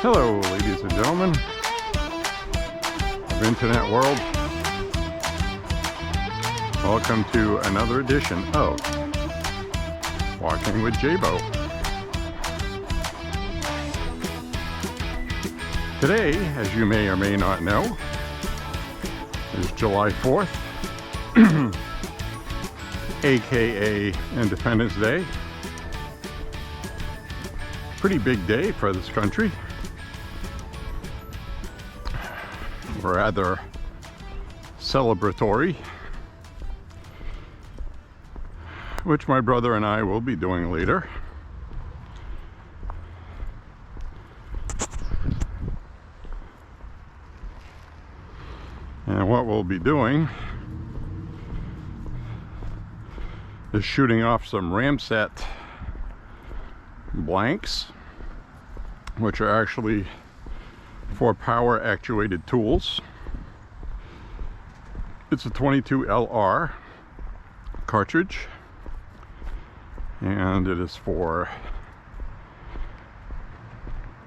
Hello, ladies and gentlemen of Internet World. Welcome to another edition of Walking with Beau. Today, as you may or may not know, is July 4th, aka Independence Day. Pretty big day for this country. Rather celebratory, which my brother and I will be doing later. And what we'll be doing is shooting off some Ramset blanks, which are actually for power actuated tools. It's a 22 LR cartridge, and it is for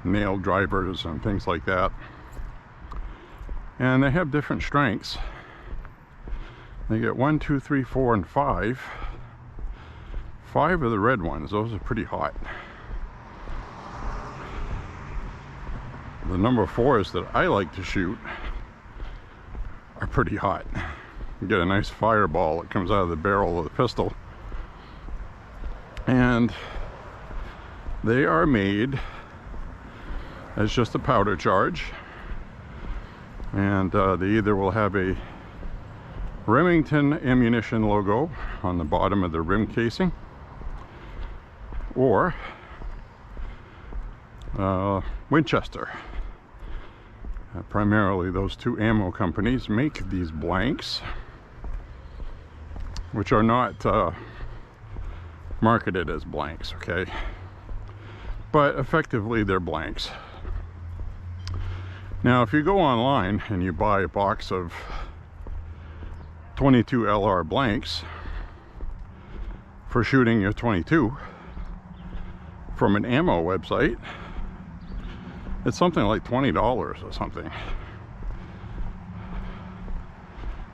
nail drivers and things like that. And they have different strengths. They get 1, 2, 3, 4, and 5. 5 are the red ones. Those are pretty hot. The number 4s that I like to shoot are pretty hot. You get a nice fireball that comes out of the barrel of the pistol. And they are made as just a powder charge. And they either will have a Remington ammunition logo on the bottom of the rim casing, or Winchester. Primarily those two ammo companies make these blanks, which are not marketed as blanks, okay? But effectively they're blanks. Now if you go online and you buy a box of 22 LR blanks for shooting your 22 from an ammo website, it's something like $20 or something,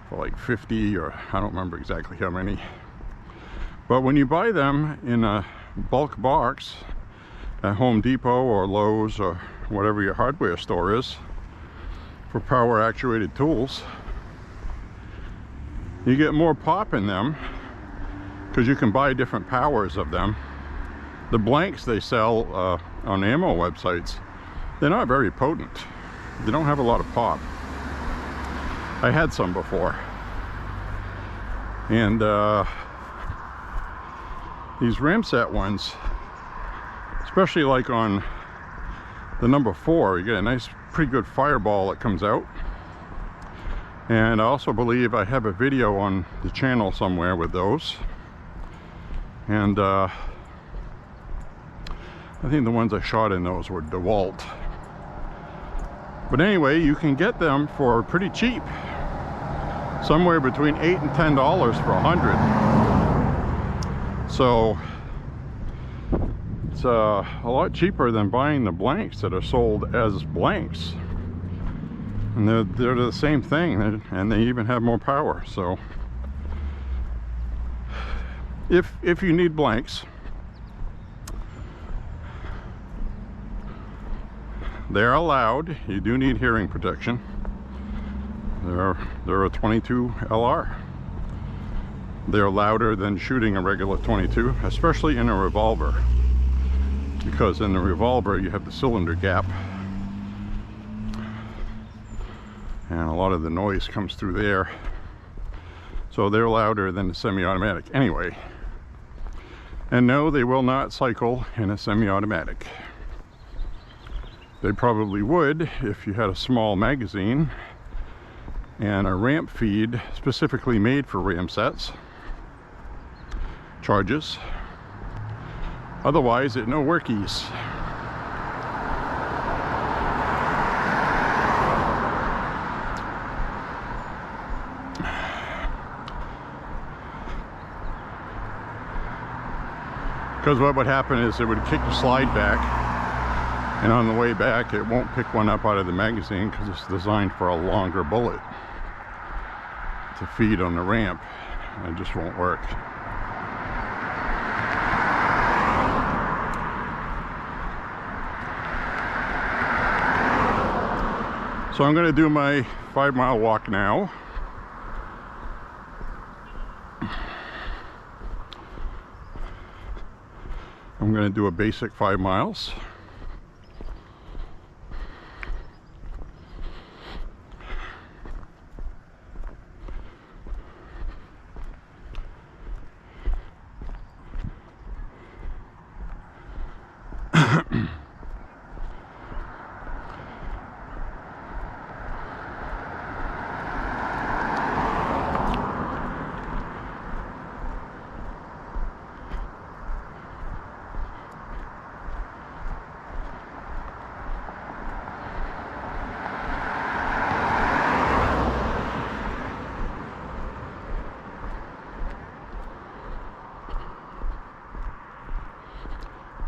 for like 50, or I don't remember exactly how many. But when you buy them in a bulk box at Home Depot or Lowe's or whatever your hardware store is for power actuated tools, you get more pop in them because you can buy different powers of them. The blanks they sell on ammo websites, they're not very potent. They don't have a lot of pop. I had some before. And these Ramset ones, especially like on the number 4, you get a nice, pretty good fireball that comes out. And I also believe I have a video on the channel somewhere with those. And I think the ones I shot in those were DeWalt. But anyway, you can get them for pretty cheap. Somewhere between $8 and $10 for 100. So it's a lot cheaper than buying the blanks that are sold as blanks. And they're the same thing, and they even have more power. So if you need blanks, they're allowed. You do need hearing protection. They're a 22 LR. They're louder than shooting a regular 22, especially in a revolver, because in the revolver you have the cylinder gap, and a lot of the noise comes through there. So they're louder than the semi-automatic anyway. And no, they will not cycle in a semi-automatic. They probably would if you had a small magazine and a ramp feed specifically made for Ramsets charges. Otherwise, it no workies. Because what would happen is it would kick the slide back And on the way back, it won't pick one up out of the magazine because it's designed for a longer bullet to feed on the ramp. It just won't work. So I'm going to do my 5-mile walk now. I'm going to do a basic 5 miles.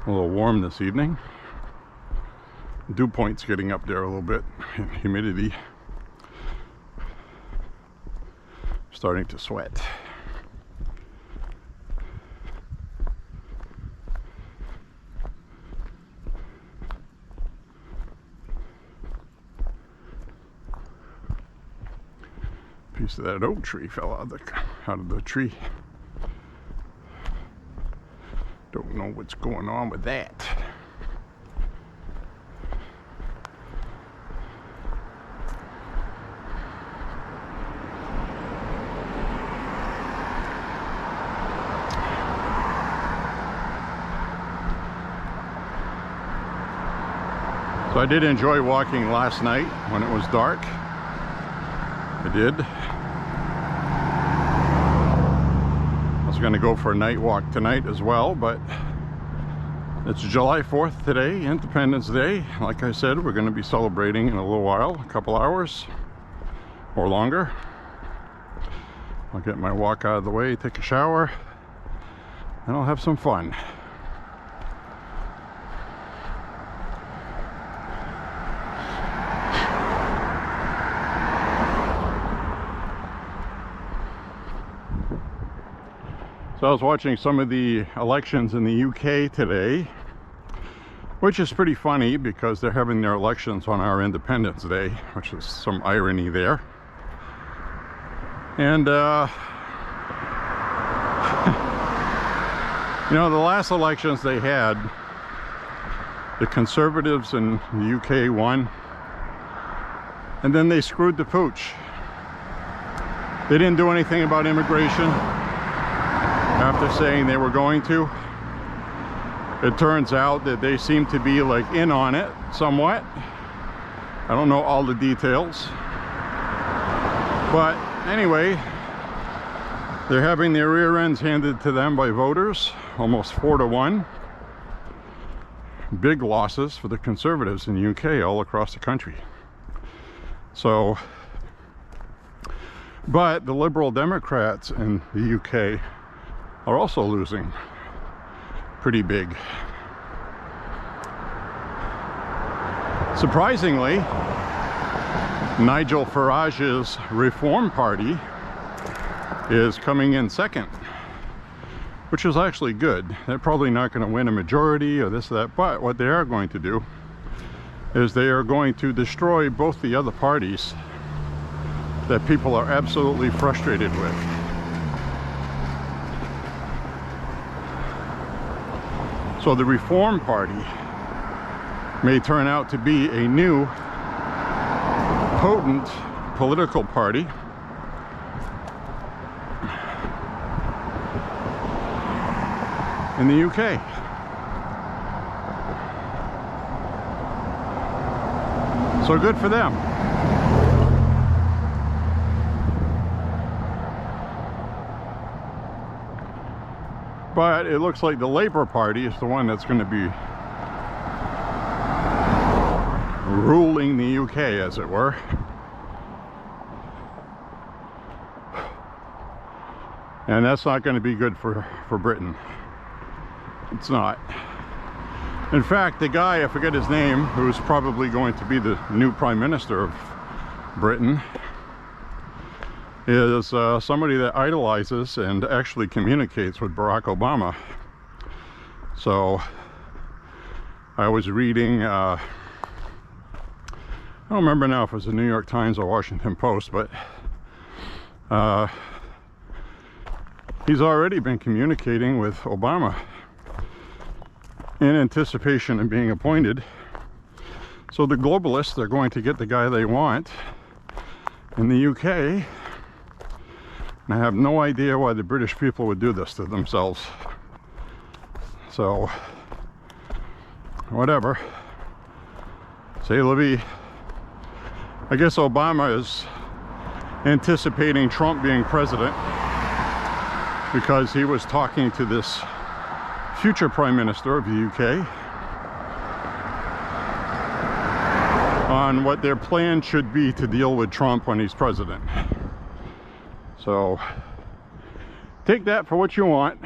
A little warm this evening. Dew point's getting up there a little bit, and humidity. Starting to sweat. Piece of that oak tree fell out of the tree. Don't know what's going on with that. So I did enjoy walking last night when it was dark. I did. I was going to go for a night walk tonight as well, but it's July 4th today, Independence Day. Like I said, we're going to be celebrating in a little while, a couple hours or longer. I'll get my walk out of the way, take a shower, and I'll have some fun. So I was watching some of the elections in the UK today, which is pretty funny because they're having their elections on our Independence Day, which is some irony there. And you know, the last elections they had, the Conservatives in the UK won, and then they screwed the pooch. They didn't do anything about immigration after saying they were going to. It turns out that they seem to be like in on it somewhat. I don't know all the details, but anyway, they're having their rear ends handed to them by voters, almost 4-1. Big losses for the Conservatives in the UK all across the country. So, but the Liberal Democrats in the UK are also losing pretty big. Surprisingly, Nigel Farage's Reform Party is coming in second, which is actually good. They're probably not going to win a majority or this or that, but what they are going to do is they are going to destroy both the other parties that people are absolutely frustrated with. So the Reform Party may turn out to be a new, potent political party in the UK. So good for them. But it looks like the Labour Party is the one that's going to be ruling the UK, as it were. And that's not going to be good for Britain. It's not. In fact, the guy, I forget his name, who's probably going to be the new Prime Minister of Britain, is somebody that idolizes and actually communicates with Barack Obama. So I was reading, I don't remember now if it was the New York Times or Washington Post, but he's already been communicating with Obama in anticipation of being appointed. So the globalists are going to get the guy they want in the UK. And I have no idea why the British people would do this to themselves. So, whatever. C'est la vie. I guess Obama is anticipating Trump being president because he was talking to this future Prime Minister of the UK on what their plan should be to deal with Trump when he's president. So take that for what you want,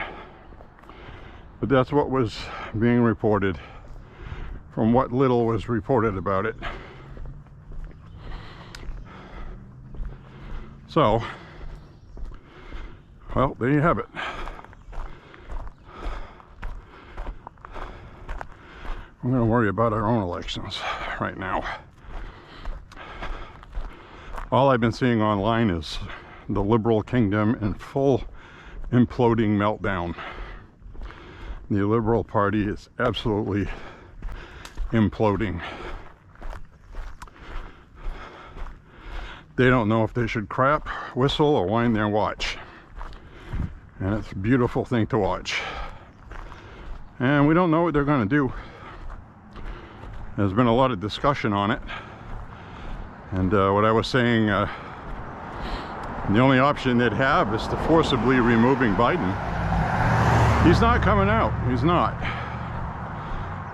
but that's what was being reported from what little was reported about it. So, well, there you have it. I'm going to worry about our own elections right now. All I've been seeing online is the liberal kingdom in full imploding meltdown. The Liberal Party is absolutely imploding. They don't know if they should clap, whistle, or wind their watch. And it's a beautiful thing to watch. And we don't know what they're going to do. There's been a lot of discussion on it. And what I was saying, the only option they'd have is to forcibly removing Biden. He's not coming out. He's not.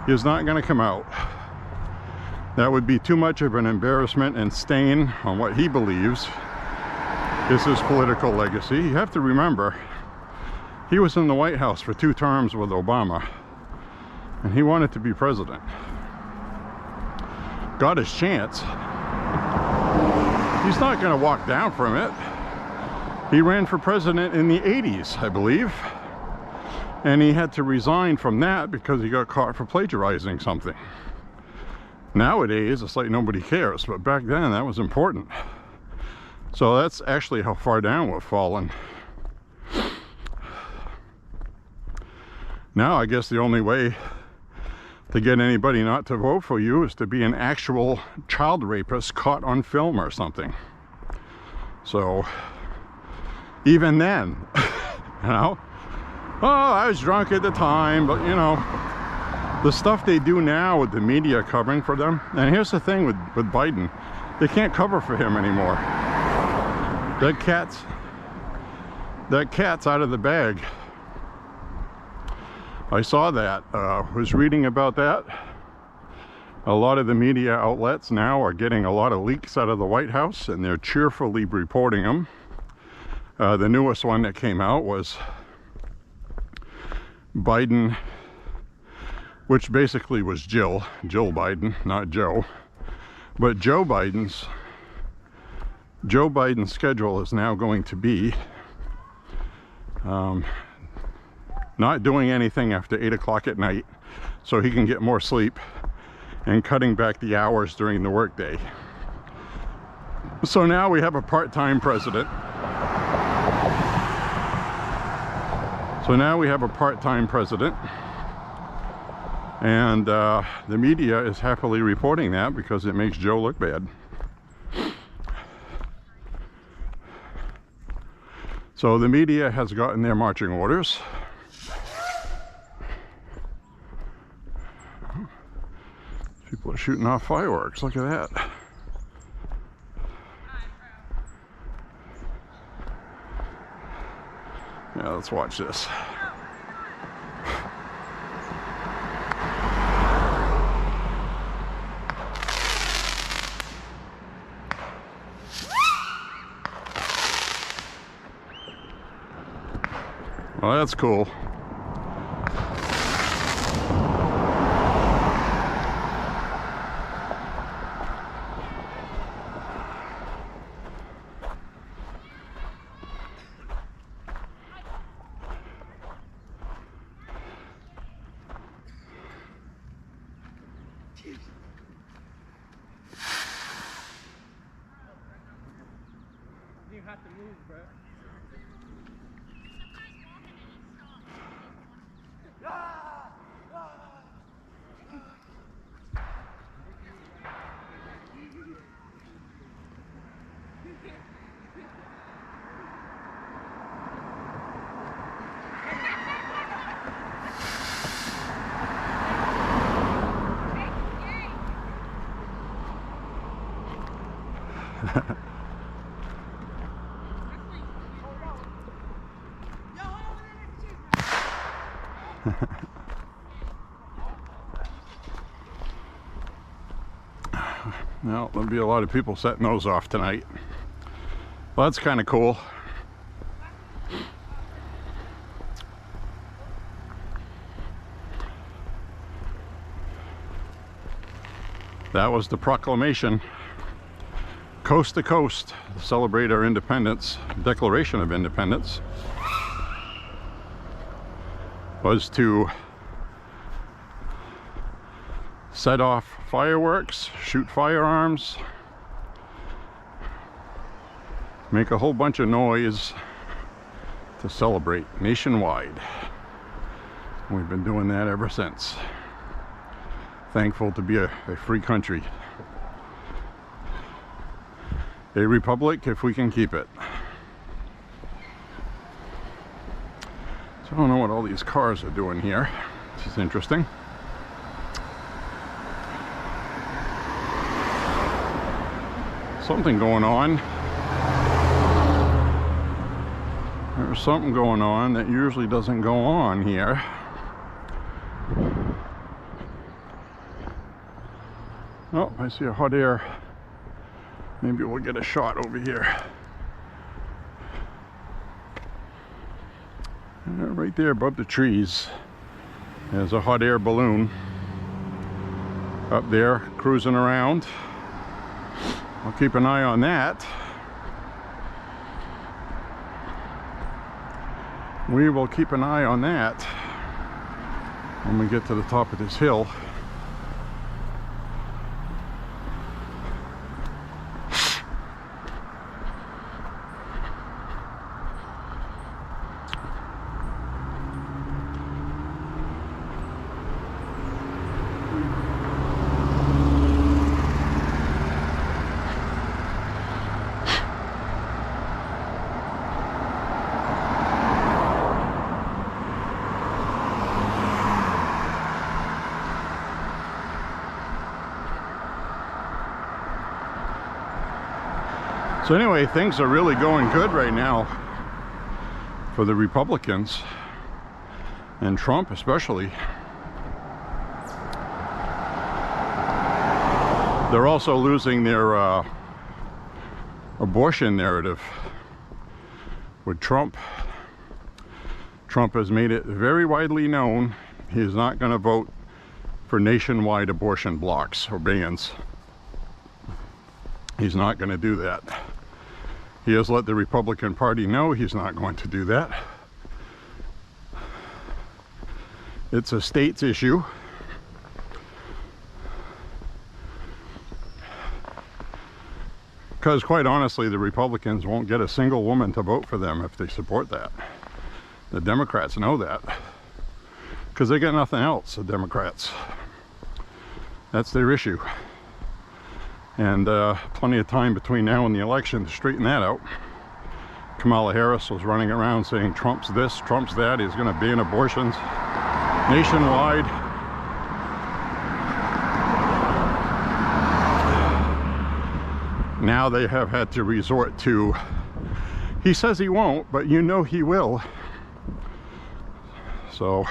He's not going to come out. That would be too much of an embarrassment and stain on what he believes is his political legacy. You have to remember, he was in the White House for 2 terms with Obama, and he wanted to be president. Got his chance. He's not going to walk down from it. He ran for president in the 80s, I believe, and he had to resign from that because he got caught for plagiarizing something. Nowadays, it's like nobody cares, but back then that was important. So that's actually how far down we've fallen. Now I guess the only way to get anybody not to vote for you is to be an actual child rapist caught on film or something. So even then, you know, oh, I was drunk at the time, but you know, the stuff they do now with the media covering for them. And here's the thing with Biden, they can't cover for him anymore. That cat's out of the bag. I saw that, was reading about that. A lot of the media outlets now are getting a lot of leaks out of the White House, and they're cheerfully reporting them. The newest one that came out was Biden, which basically was Jill Biden, not Joe. But Joe Biden's schedule is now going to be not doing anything after 8 o'clock at night so he can get more sleep, and cutting back the hours during the workday. So now we have a part-time president. And the media is happily reporting that because it makes Joe look bad. So the media has gotten their marching orders. People are shooting off fireworks. Look at that. Yeah, let's watch this. Well, that's cool. have to move, bro. Well, there'll be a lot of people setting those off tonight. Well, that's kind of cool. That was the proclamation, coast to coast, to celebrate our independence, Declaration of Independence, was to set off fireworks, shoot firearms, make a whole bunch of noise to celebrate nationwide. We've been doing that ever since. Thankful to be a free country. A republic if we can keep it. So I don't know what all these cars are doing here. This is interesting. Something going on. There's something going on that usually doesn't go on here. Oh, I see a hot air. Maybe we'll get a shot over here. Right there above the trees, there's a hot air balloon up there cruising around. I'll keep an eye on that. We will keep an eye on that when we get to the top of this hill. So anyway, things are really going good right now for the Republicans, and Trump especially. They're also losing their abortion narrative with Trump. Trump has made it very widely known he is not going to vote for nationwide abortion blocks or bans. He's not going to do that. He has let the Republican Party know he's not going to do that. It's a state's issue. Because quite honestly, the Republicans won't get a single woman to vote for them if they support that. The Democrats know that. Because they got nothing else, the Democrats. That's their issue. And plenty of time between now and the election to straighten that out. Kamala Harris was running around saying Trump's this, Trump's that, he's going to ban abortions nationwide. Now they have had to resort to, he says he won't, but you know he will. So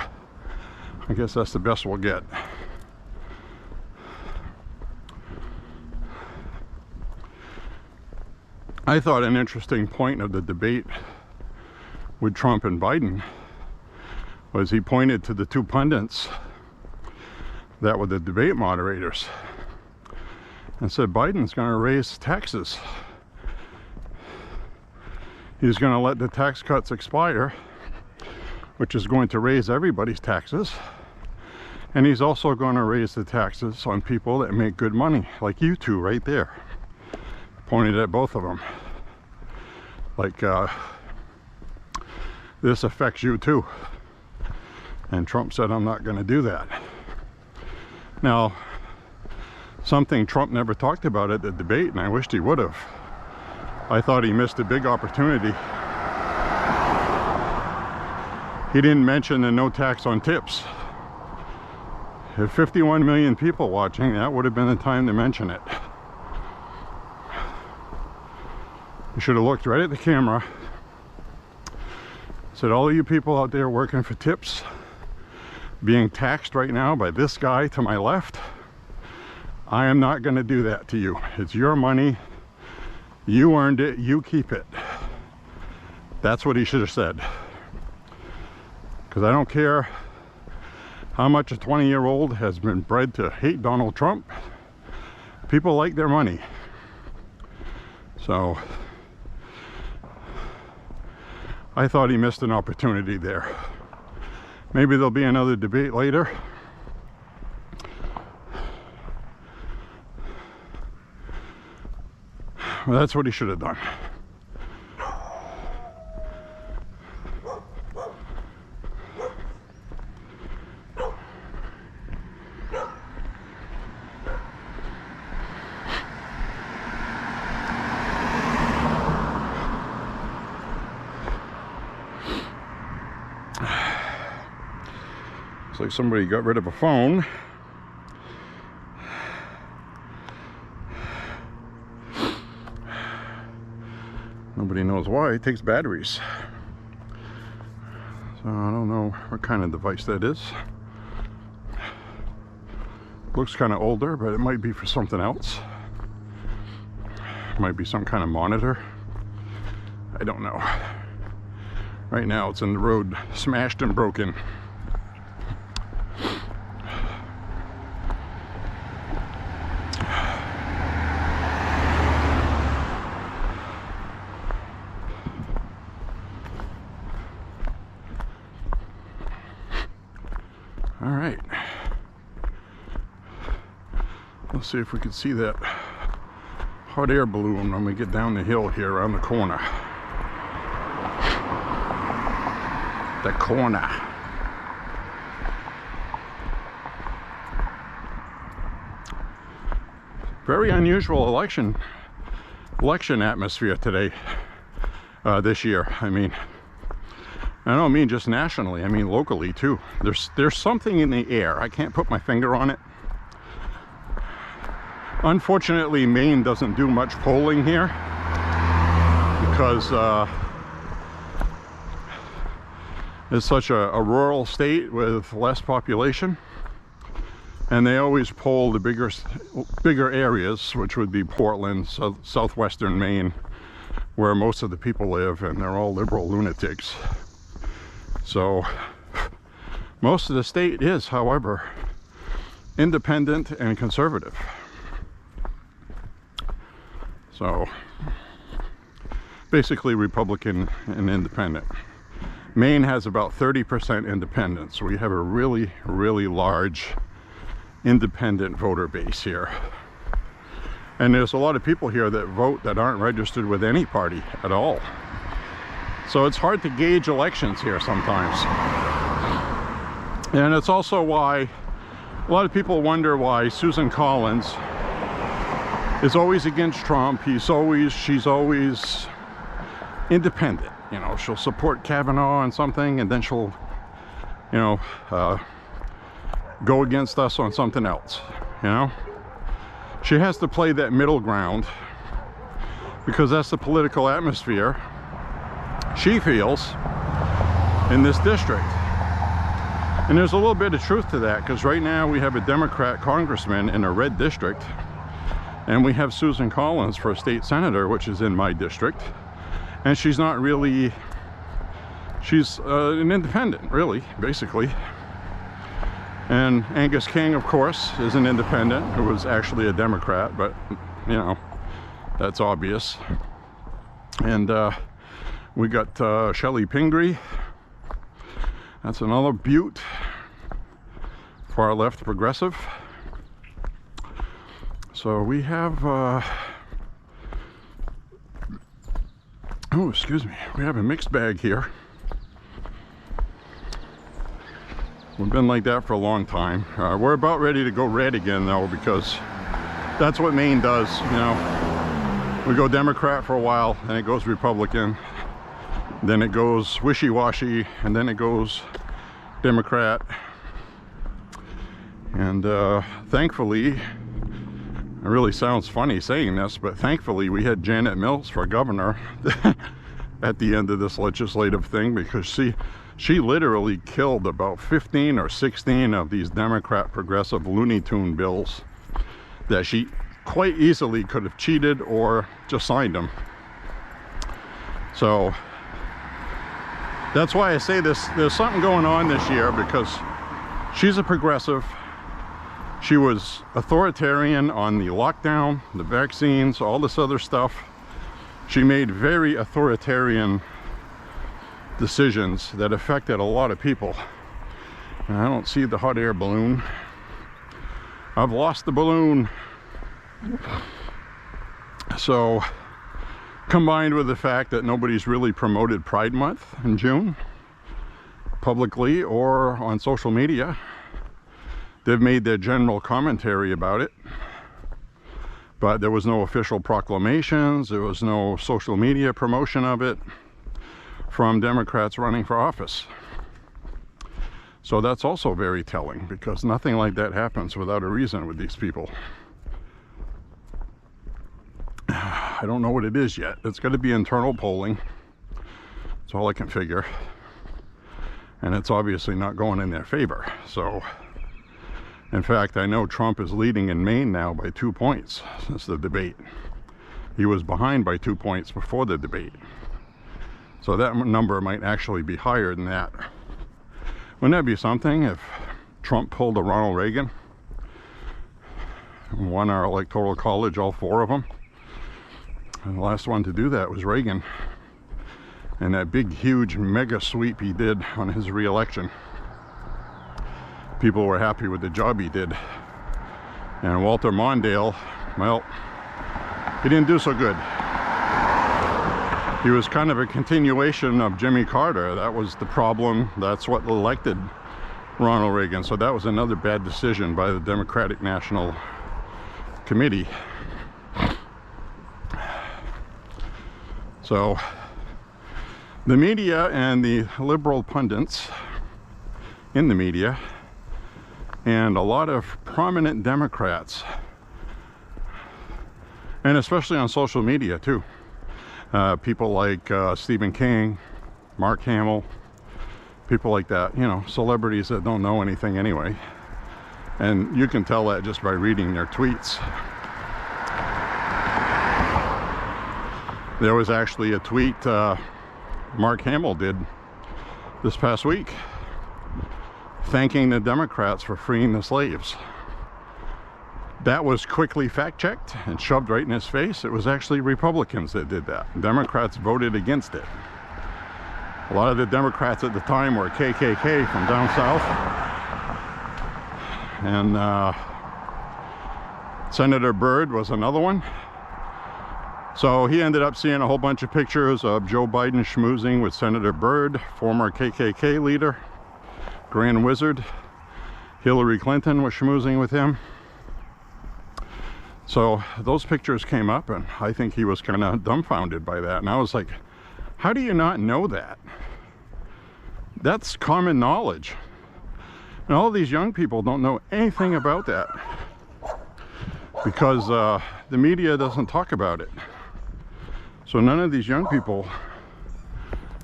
I guess that's the best we'll get. I thought an interesting point of the debate with Trump and Biden was he pointed to the two pundits that were the debate moderators and said Biden's going to raise taxes. He's going to let the tax cuts expire, which is going to raise everybody's taxes. And he's also going to raise the taxes on people that make good money, like you two right there. Pointed at both of them. like this affects you too. And Trump said, I'm not going to do that. Now, something Trump never talked about at the debate, and I wished he would have. I thought he missed a big opportunity. He didn't mention the no tax on tips. If 51 million people watching, that would have been the time to mention it. You should have looked right at the camera. Said, all of you people out there working for tips, being taxed right now by this guy to my left, I am not going to do that to you. It's your money. You earned it. You keep it. That's what he should have said. Because I don't care how much a 20-year-old has been bred to hate Donald Trump. People like their money. So I thought he missed an opportunity there. Maybe there'll be another debate later. Well, that's what he should have done. Looks like somebody got rid of a phone. Nobody knows why. It takes batteries. So I don't know what kind of device that is. Looks kind of older, but it might be for something else. Might be some kind of monitor. I don't know. Right now it's in the road, smashed and broken. All right, let's see if we can see that hot air balloon when we get down the hill here around the corner. The corner. Very unusual election atmosphere today, this year. I mean, I don't mean just nationally, I mean locally too. There's something in the air. I can't put my finger on it. Unfortunately, Maine doesn't do much polling here because it's such a rural state with less population. And they always poll the bigger areas, which would be Portland, southwestern Maine, where most of the people live, and they're all liberal lunatics. So most of the state is, however, independent and conservative. So basically Republican and independent. Maine has about 30% independent, so we have a really, really large independent voter base here. And there's a lot of people here that vote that aren't registered with any party at all. So it's hard to gauge elections here sometimes. And it's also why a lot of people wonder why Susan Collins is always against Trump. She's always independent. You know, she'll support Kavanaugh on something, and then she'll, you know, go against us on something else, you know? She has to play that middle ground because that's the political atmosphere she feels in this district. And there's a little bit of truth to that, because right now we have a Democrat congressman in a red district, and we have Susan Collins for a state senator, which is in my district, and she's not really, she's an independent, really, basically. And Angus King, of course, is an independent who was actually a Democrat, but, you know, that's obvious. And we got Shelley Pingree. That's another Butte, far left progressive. So we have Oh, excuse me. We have a mixed bag here. We've been like that for a long time. We're about ready to go red again, though, because that's what Maine does, you know. We go Democrat for a while, and it goes Republican. Then it goes wishy-washy, and then it goes Democrat. And thankfully, it really sounds funny saying this, but thankfully we had Janet Mills for governor at the end of this legislative thing, because she literally killed about 15 or 16 of these Democrat progressive Looney Tune bills that she quite easily could have cheated or just signed them. So that's why I say this, there's something going on this year, because she's a progressive. She was authoritarian on the lockdown, the vaccines, all this other stuff. She made very authoritarian decisions that affected a lot of people. And I don't see the hot air balloon. I've lost the balloon. So, combined with the fact that nobody's really promoted Pride Month in June, publicly or on social media, they've made their general commentary about it. But there was no official proclamations, there was no social media promotion of it from Democrats running for office. So that's also very telling, because nothing like that happens without a reason with these people. I don't know what it is yet. It's got to be internal polling. That's all I can figure. And it's obviously not going in their favor. So, in fact, I know Trump is leading in Maine now by 2 points since the debate. He was behind by 2 points before the debate. So that number might actually be higher than that. Wouldn't that be something if Trump pulled a Ronald Reagan and won our electoral college, all 4 of them? And the last one to do that was Reagan. And that big, huge mega sweep he did on his re-election. People were happy with the job he did. And Walter Mondale, well, he didn't do so good. He was kind of a continuation of Jimmy Carter. That was the problem. That's what elected Ronald Reagan. So that was another bad decision by the Democratic National Committee. So the media and the liberal pundits in the media and a lot of prominent Democrats, and especially on social media too, people like Stephen King, Mark Hamill, people like that, you know, celebrities that don't know anything anyway. And you can tell that just by reading their tweets. There was actually a tweet Mark Hamill did this past week thanking the Democrats for freeing the slaves. That was quickly fact-checked and shoved right in his face. It was actually Republicans that did that. Democrats voted against it. A lot of the Democrats at the time were KKK from down south. And Senator Byrd was another one. So he ended up seeing a whole bunch of pictures of Joe Biden schmoozing with Senator Byrd, former KKK leader, Grand Wizard. Hillary Clinton was schmoozing with him. So those pictures came up, and I think he was kind of dumbfounded by that. And I was like, how do you not know that? That's common knowledge. And all these young people don't know anything about that because the media doesn't talk about it. So none of these young people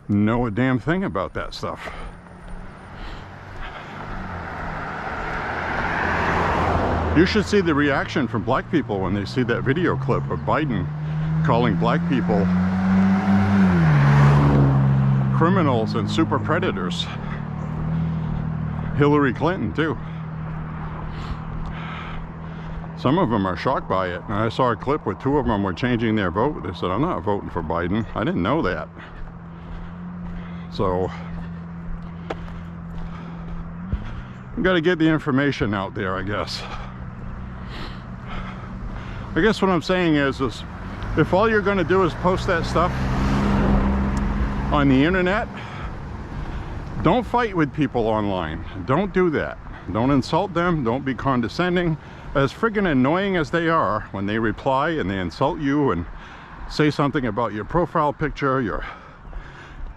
know a damn thing about that stuff. You should see the reaction from black people when they see that video clip of Biden calling black people criminals and super predators. Hillary Clinton too. Some of them are shocked by it. And I saw a clip where 2 of them were changing their vote. They said, I'm not voting for Biden. I didn't know that. So we got to get the information out there, I guess. I guess what I'm saying is if all you're going to do is post that stuff, on the internet. Don't fight with people online. Don't do that. Don't insult them. Don't be condescending. As friggin' annoying as they are when they reply and they insult you and say something about your profile picture, you're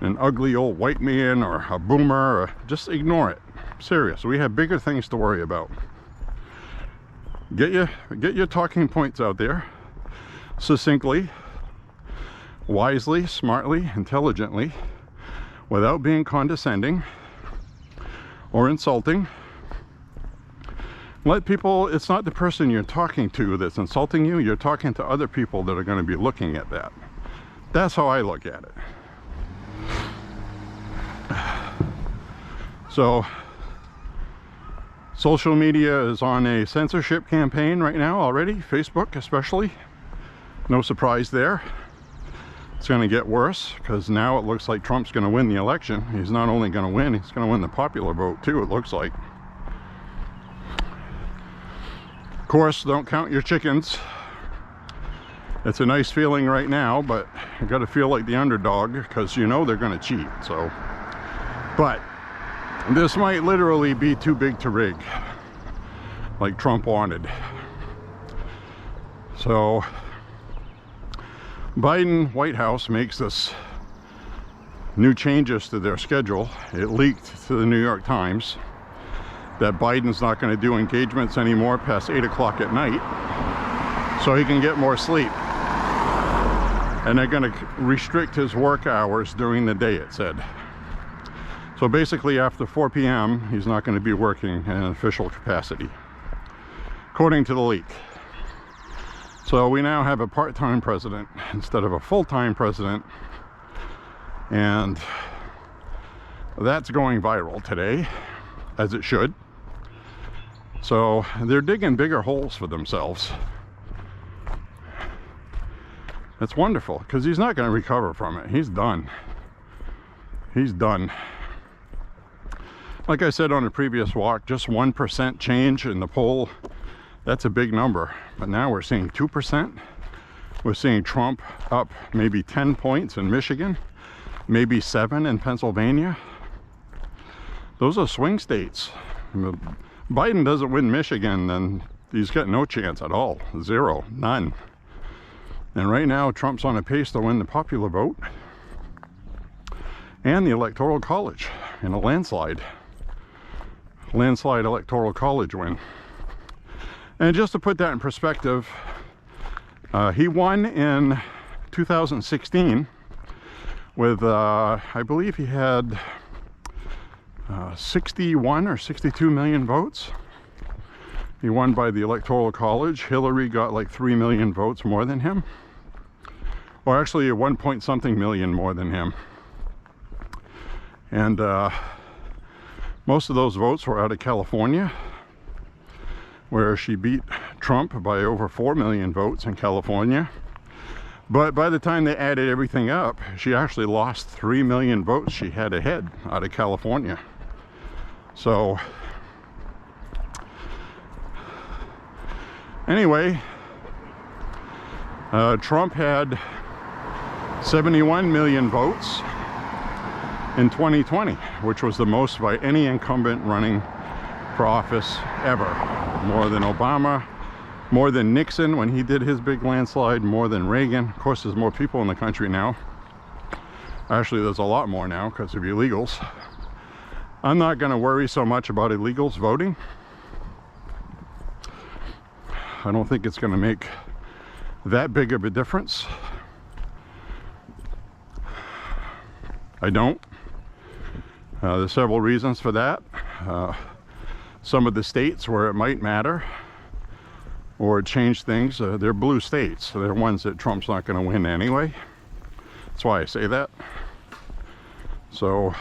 an ugly old white man or a boomer, or just ignore it. Serious. We have bigger things to worry about. Get your talking points out there succinctly, wisely, smartly, intelligently, without being condescending or insulting. Let people, it's not the person you're talking to that's insulting you, you're talking to other people that are going to be looking at that. That's how I look at it. So, social media is on a censorship campaign right now already, Facebook especially. No surprise there. It's going to get worse because now it looks like Trump's going to win the election. He's not only going to win, he's going to win the popular vote too, it looks like. Of course, don't count your chickens. It's a nice feeling right now, but you got to feel like the underdog because you know they're going to cheat. So, but this might literally be too big to rig, like Trump wanted. So, Biden White House makes this new changes to their schedule. It leaked to the New York Times that Biden's not going to do engagements anymore past 8 o'clock at night so he can get more sleep. And they're going to restrict his work hours during the day, it said. So basically after 4 p.m. he's not going to be working in an official capacity, according to the leak. So we now have a part-time president instead of a full-time president, and that's going viral today, as it should. So they're digging bigger holes for themselves. That's wonderful, because he's not going to recover from it. He's done. He's done. Like I said on a previous walk, just 1% change in the poll, that's a big number. But now we're seeing 2%. We're seeing Trump up maybe 10 points in Michigan, maybe 7 in Pennsylvania. Those are swing states. If Biden doesn't win Michigan, then he's got no chance at all. Zero, none. And right now, Trump's on a pace to win the popular vote and the Electoral College in a landslide Electoral College win. And just to put that in perspective, he won in 2016 with, I believe he had 61 or 62 million votes. He won by the Electoral College. Hillary got like 3 million votes more than him. Or actually 1 point something million more than him. And most of those votes were out of California, where she beat Trump by over 4 million votes in California. But by the time they added everything up, she actually lost 3 million votes she had ahead out of California. So, anyway, Trump had 71 million votes in 2020, which was the most by any incumbent running for office ever. More than Obama, more than Nixon when he did his big landslide, more than Reagan. Of course, there's more people in the country now. Actually, there's a lot more now because of illegals. I'm not going to worry so much about illegals voting. I don't think it's going to make that big of a difference. I don't. There's several reasons for that. Some of the states where it might matter or change things, they're blue states. So they're ones that Trump's not going to win anyway. That's why I say that. So,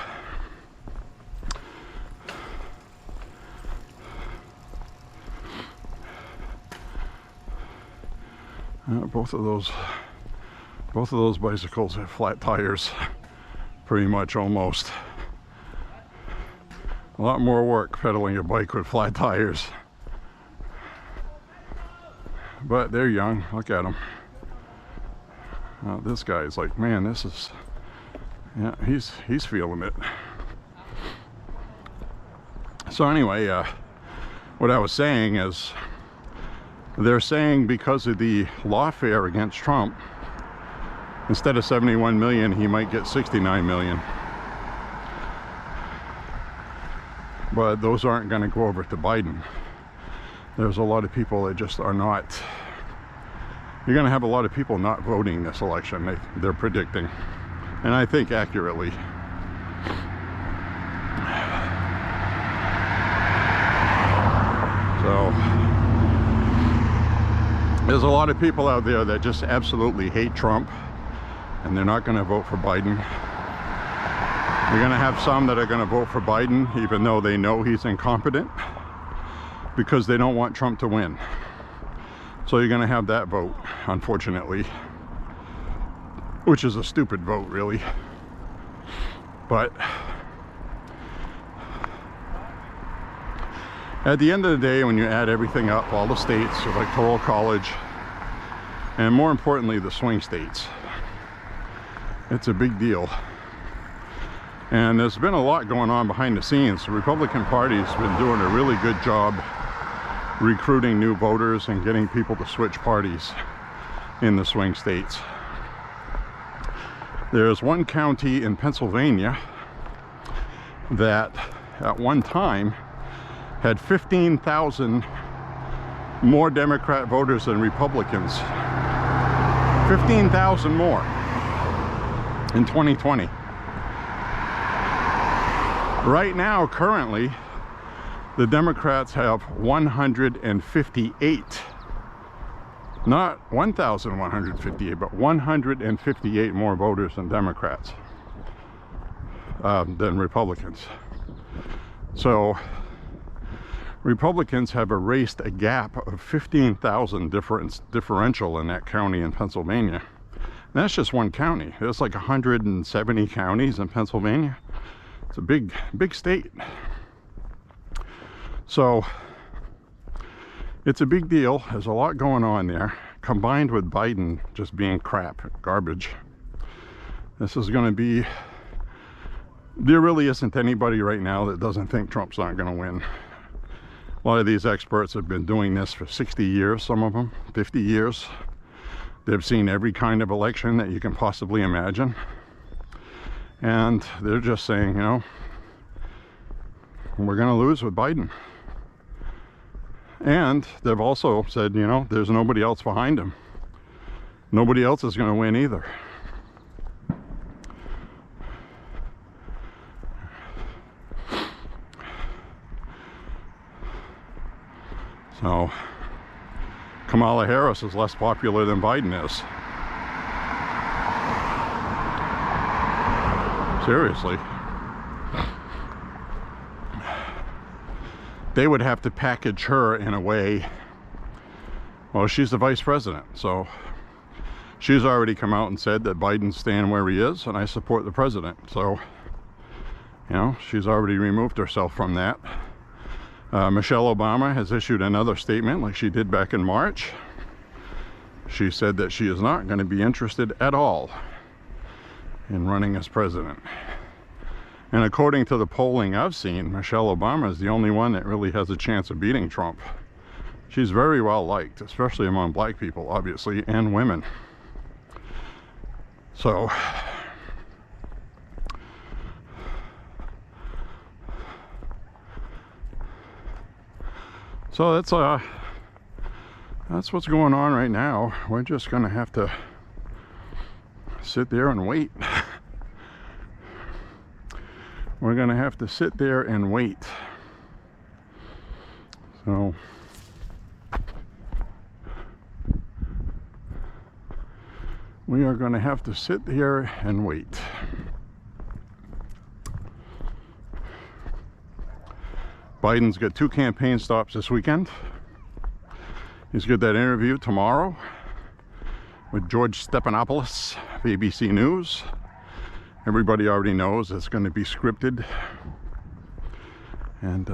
both of those bicycles have flat tires, pretty much, almost. A lot more work pedaling a bike with flat tires. But they're young, look at them. This guy's like, man, this is, Yeah, he's feeling it. So anyway, what I was saying is, they're saying because of the lawfare against Trump, instead of 71 million, he might get 69 million. But those aren't going to go over to Biden. There's a lot of people that just are not. You're going to have a lot of people not voting this election, they're predicting. And I think accurately. So there's a lot of people out there that just absolutely hate Trump, and they're not going to vote for Biden. You're going to have some that are going to vote for Biden even though they know he's incompetent, because they don't want Trump to win. So you're going to have that vote, unfortunately, which is a stupid vote, really. But at the end of the day, when you add everything up, all the states, the Electoral College, and more importantly, the swing states, it's a big deal. And there's been a lot going on behind the scenes. The Republican Party's been doing a really good job recruiting new voters and getting people to switch parties in the swing states. There's one county in Pennsylvania that at one time had 15,000 more Democrat voters than Republicans. 15,000 more in 2020. Right now, currently, the Democrats have 158, not 1,158, but 158 more voters than Democrats, than Republicans. So Republicans have erased a gap of 15,000 differential in that county in Pennsylvania. And that's just one county. There's like 170 counties in Pennsylvania. It's a big state. So it's a big deal. There's a lot going on there, combined with Biden just being crap, garbage. This is going to be, there really isn't anybody right now that doesn't think Trump's not going to win. A lot of these experts have been doing this for 60 years, some of them 50 years. They've seen every kind of election that you can possibly imagine. And they're just saying, you know, we're going to lose with Biden. And they've also said, you know, there's nobody else behind him. Nobody else is going to win either. So Kamala Harris is less popular than Biden is. Seriously. They would have to package her in a way, well, she's the vice president, so she's already come out and said that Biden's staying where he is, and I support the president. So, you know, she's already removed herself from that. Michelle Obama has issued another statement like she did back in March. She said that she is not going to be interested at all in running as president. And according to the polling I've seen, Michelle Obama is the only one that really has a chance of beating Trump. She's very well liked, especially among black people, obviously, and women. So that's what's going on right now. We're just gonna have to sit there and wait. We're gonna have to sit there and wait. So we are gonna have to sit there and wait. Biden's got 2 campaign stops this weekend. He's got that interview tomorrow with George Stephanopoulos of ABC News. Everybody already knows it's going to be scripted. And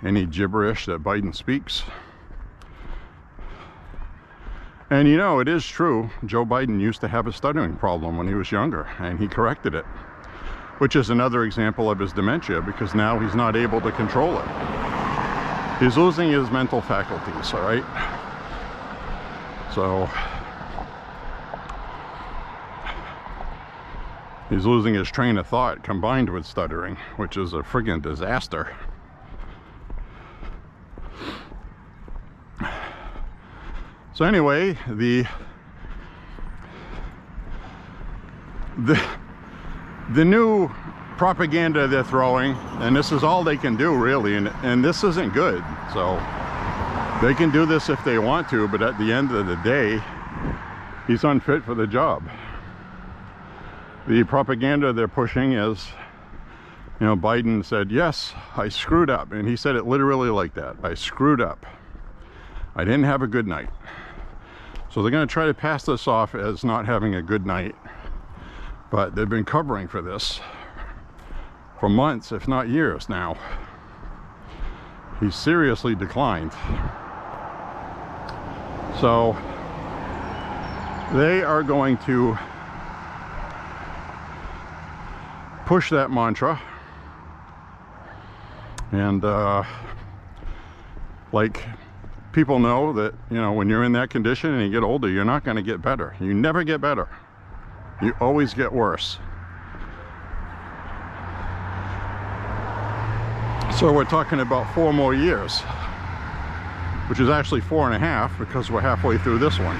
any gibberish that Biden speaks And you know, it is true, Joe Biden used to have a stuttering problem when he was younger, and he corrected it, which is another example of his dementia, because now he's not able to control it. He's losing his mental faculties, all right? So he's losing his train of thought combined with stuttering, which is a friggin' disaster. So anyway, the new propaganda they're throwing, and this is all they can do really, and this isn't good. So they can do this if they want to, but at the end of the day, he's unfit for the job. The propaganda they're pushing is, you know, Biden said, yes, I screwed up. And he said it literally like that. I screwed up. I didn't have a good night. So they're going to try to pass this off as not having a good night. But they've been covering for this for months, if not years now. He's seriously declined. So they are going to push that mantra, and like, people know that, you know, when you're in that condition and you get older, you're not going to get better. You never get better. You always get worse. So we're talking about 4 more years, which is actually 4.5, because we're halfway through this one.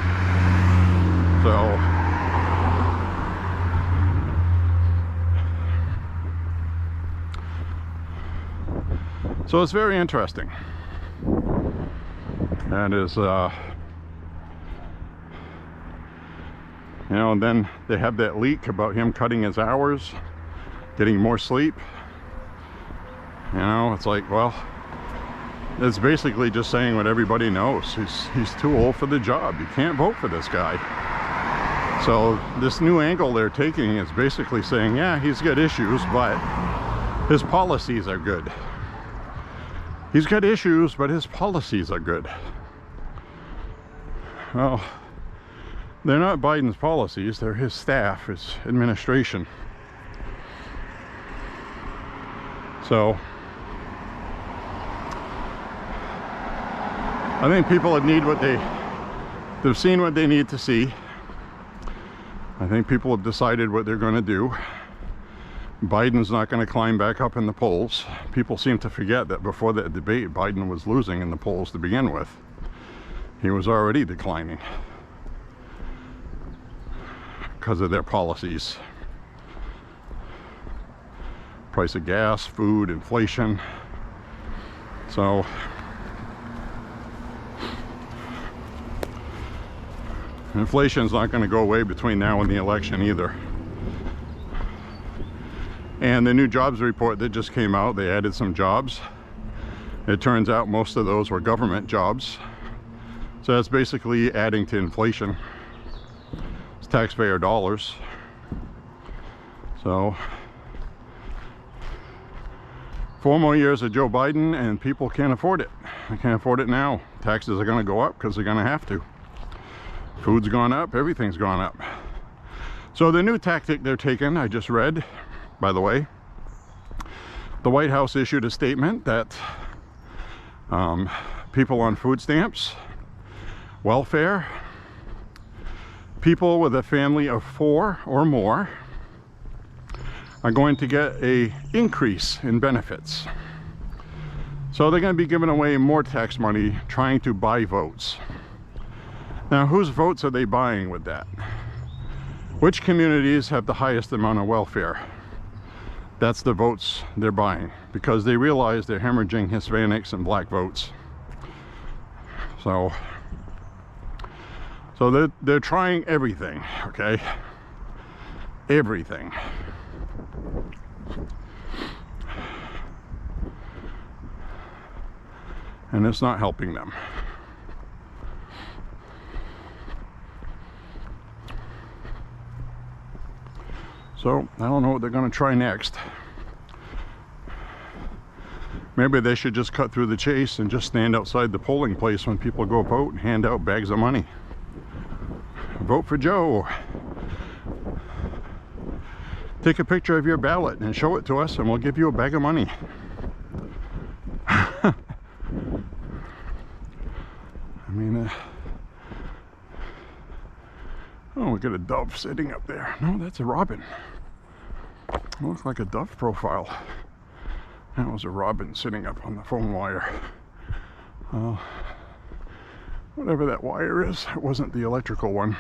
So it's very interesting. That is, you know, and then they have that leak about him cutting his hours, getting more sleep. You know, it's like, well, it's basically just saying what everybody knows. He's too old for the job. You can't vote for this guy. So this new angle they're taking is basically saying, yeah, he's got issues, but his policies are good. He's got issues, but his policies are good. Well, they're not Biden's policies, they're his staff, his administration. So I think people they've seen what they need to see. I think people have decided what they're going to do. Biden's not going to climb back up in the polls. People seem to forget that before that debate, Biden was losing in the polls to begin with. He was already declining because of their policies. Price of gas, food, inflation. So inflation's not going to go away between now and the election either. And the new jobs report that just came out, they added some jobs. It turns out most of those were government jobs. So that's basically adding to inflation. It's taxpayer dollars. So 4 more years of Joe Biden, and people can't afford it. They can't afford it now. Taxes are going to go up because they're going to have to. Food's gone up, everything's gone up. So the new tactic they're taking, I just read, by the way, the White House issued a statement that people on food stamps, welfare, people with a family of 4 or more are going to get an increase in benefits. So they're going to be giving away more tax money trying to buy votes. Now, whose votes are they buying with that? Which communities have the highest amount of welfare? That's the votes they're buying, because they realize they're hemorrhaging Hispanics and black votes. So they're trying everything, okay? Everything. And it's not helping them. So I don't know what they're going to try next. Maybe they should just cut through the chase and just stand outside the polling place when people go vote and hand out bags of money. Vote for Joe. Take a picture of your ballot and show it to us and we'll give you a bag of money. I mean, oh, we got a dove sitting up there. No, that's a robin. It looks like a dove profile. That was a robin sitting up on the phone wire. Whatever that wire is, it wasn't the electrical one.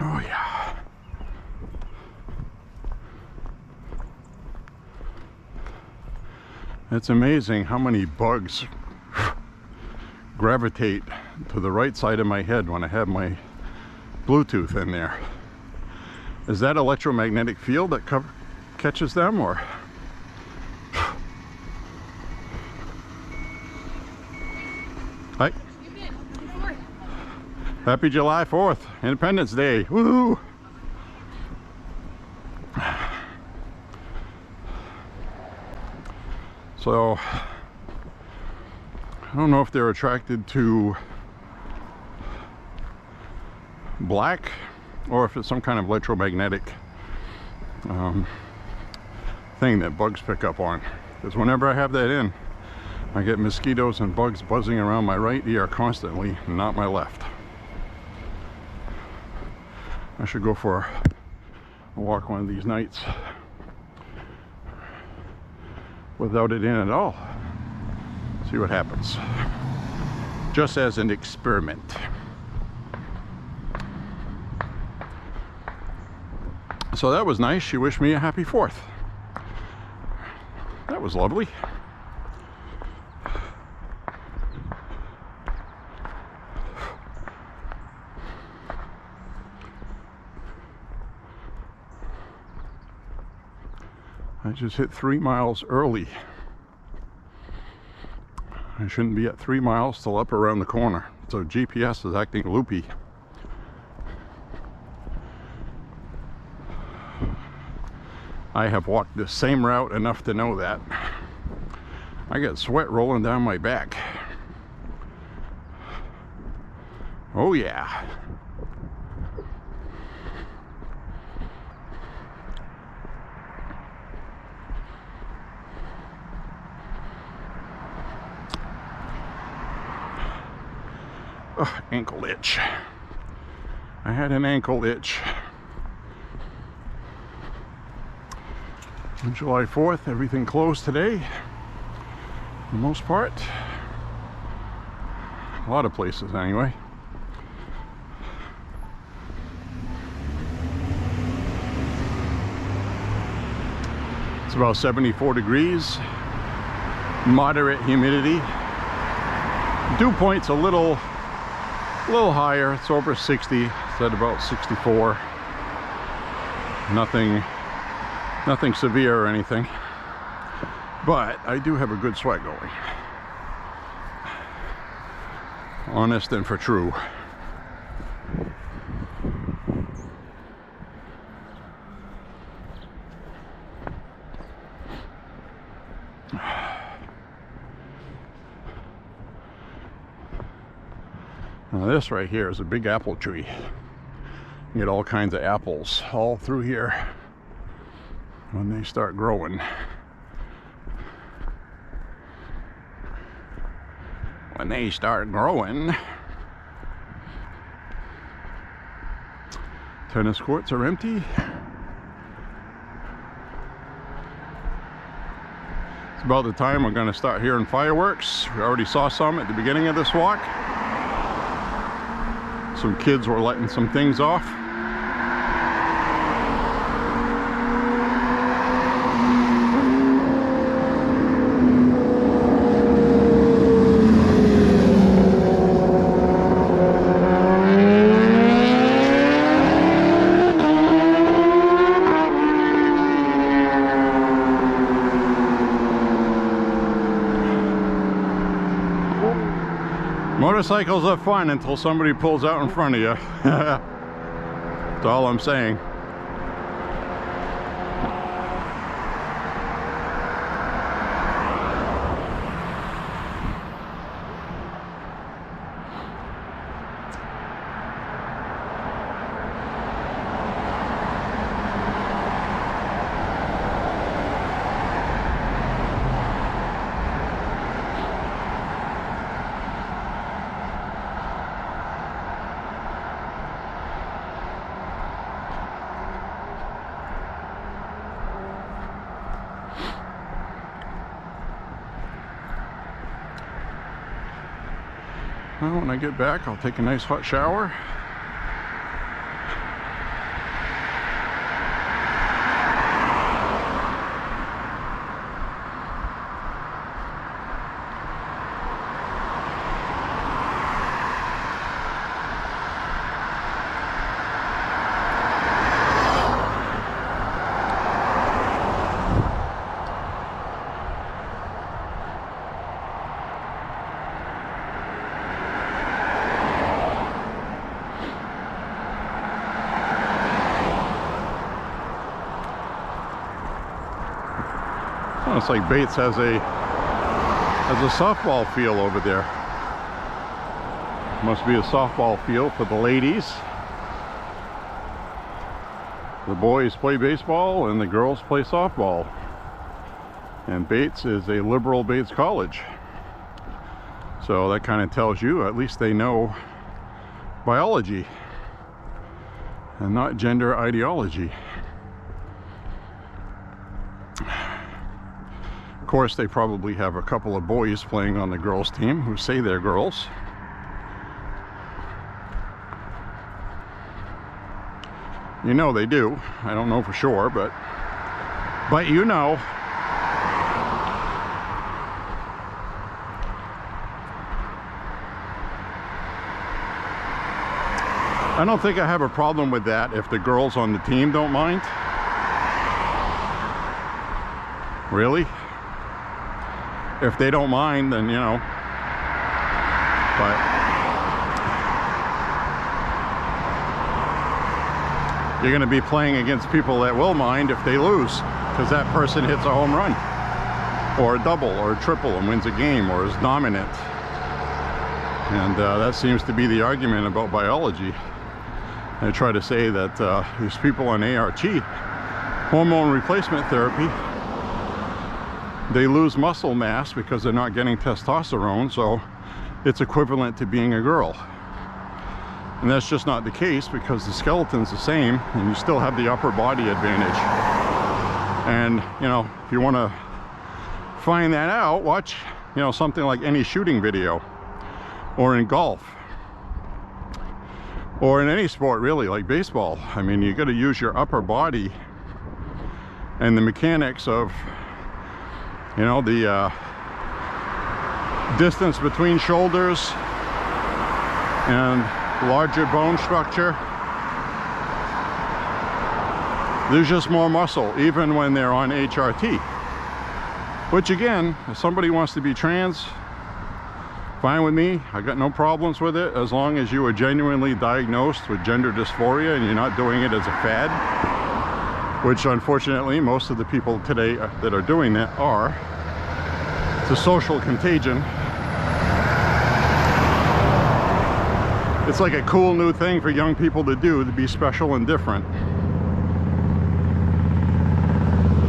Oh yeah. It's amazing how many bugs gravitate to the right side of my head when I have my Bluetooth in there. Is that electromagnetic field that catches them, or? Hi. Happy July 4th, Independence Day. Woohoo! So, I don't know if they're attracted to black or if it's some kind of electromagnetic thing that bugs pick up on. Because whenever I have that in, I get mosquitoes and bugs buzzing around my right ear constantly, not my left. I should go for a walk one of these nights without it in at all. See what happens. Just as an experiment. So that was nice. She wished me a happy 4th. That was lovely. I just hit 3 miles early. I shouldn't be at 3 miles till up around the corner. So GPS is acting loopy. I have walked the same route enough to know that. I got sweat rolling down my back. Oh yeah. Oh, ankle itch. I had an ankle itch. On July 4th, everything closed today, for the most part. A lot of places, anyway. It's about 74 degrees, moderate humidity. Dew point's a little higher. It's over 60. It's at about 64. Nothing severe or anything, but I do have a good sweat going. Honest and for true. Now this right here is a big apple tree. You get all kinds of apples all through here when they start growing. When they start growing. Tennis courts are empty. It's about the time we're going to start hearing fireworks. We already saw some at the beginning of this walk. Some kids were letting some things off. Motorcycles are fun until somebody pulls out in front of you. That's all I'm saying. Well, when I get back, I'll take a nice hot shower. Oh, it's like Bates has a softball field over there. Must be a softball field for the ladies. The boys play baseball and the girls play softball. And Bates is a liberal Bates College. So that kind of tells you at least they know biology and not gender ideology. Of course, they probably have a couple of boys playing on the girls' team who say they're girls. You know they do. I don't know for sure, but you know. I don't think I have a problem with that if the girls on the team don't mind. Really? If they don't mind, then, you know. But you're going to be playing against people that will mind if they lose, because that person hits a home run or a double or a triple and wins a game or is dominant. And that seems to be the argument about biology. I try to say that these people on ART, hormone replacement therapy, they lose muscle mass because they're not getting testosterone, so it's equivalent to being a girl. And that's just not the case, because the skeleton's the same and you still have the upper body advantage. And, you know, if you want to find that out, watch, you know, something like any shooting video, or in golf, or in any sport really, like baseball. I mean, you got to use your upper body and the mechanics of, you know, the distance between shoulders and larger bone structure. There's just more muscle even when they're on HRT, which again, if somebody wants to be trans, fine with me. I got no problems with it, as long as you are genuinely diagnosed with gender dysphoria and you're not doing it as a fad, which unfortunately most of the people today that are doing that are. It's a social contagion. It's like a cool new thing for young people to do, to be special and different.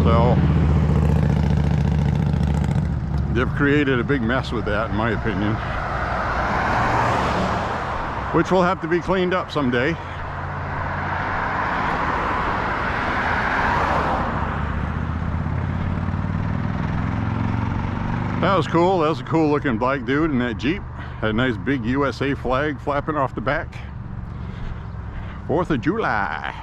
So they've created a big mess with that, in my opinion, which will have to be cleaned up someday. That was cool. That was a cool looking black dude in that Jeep. Had a nice big USA flag flapping off the back. 4th of July.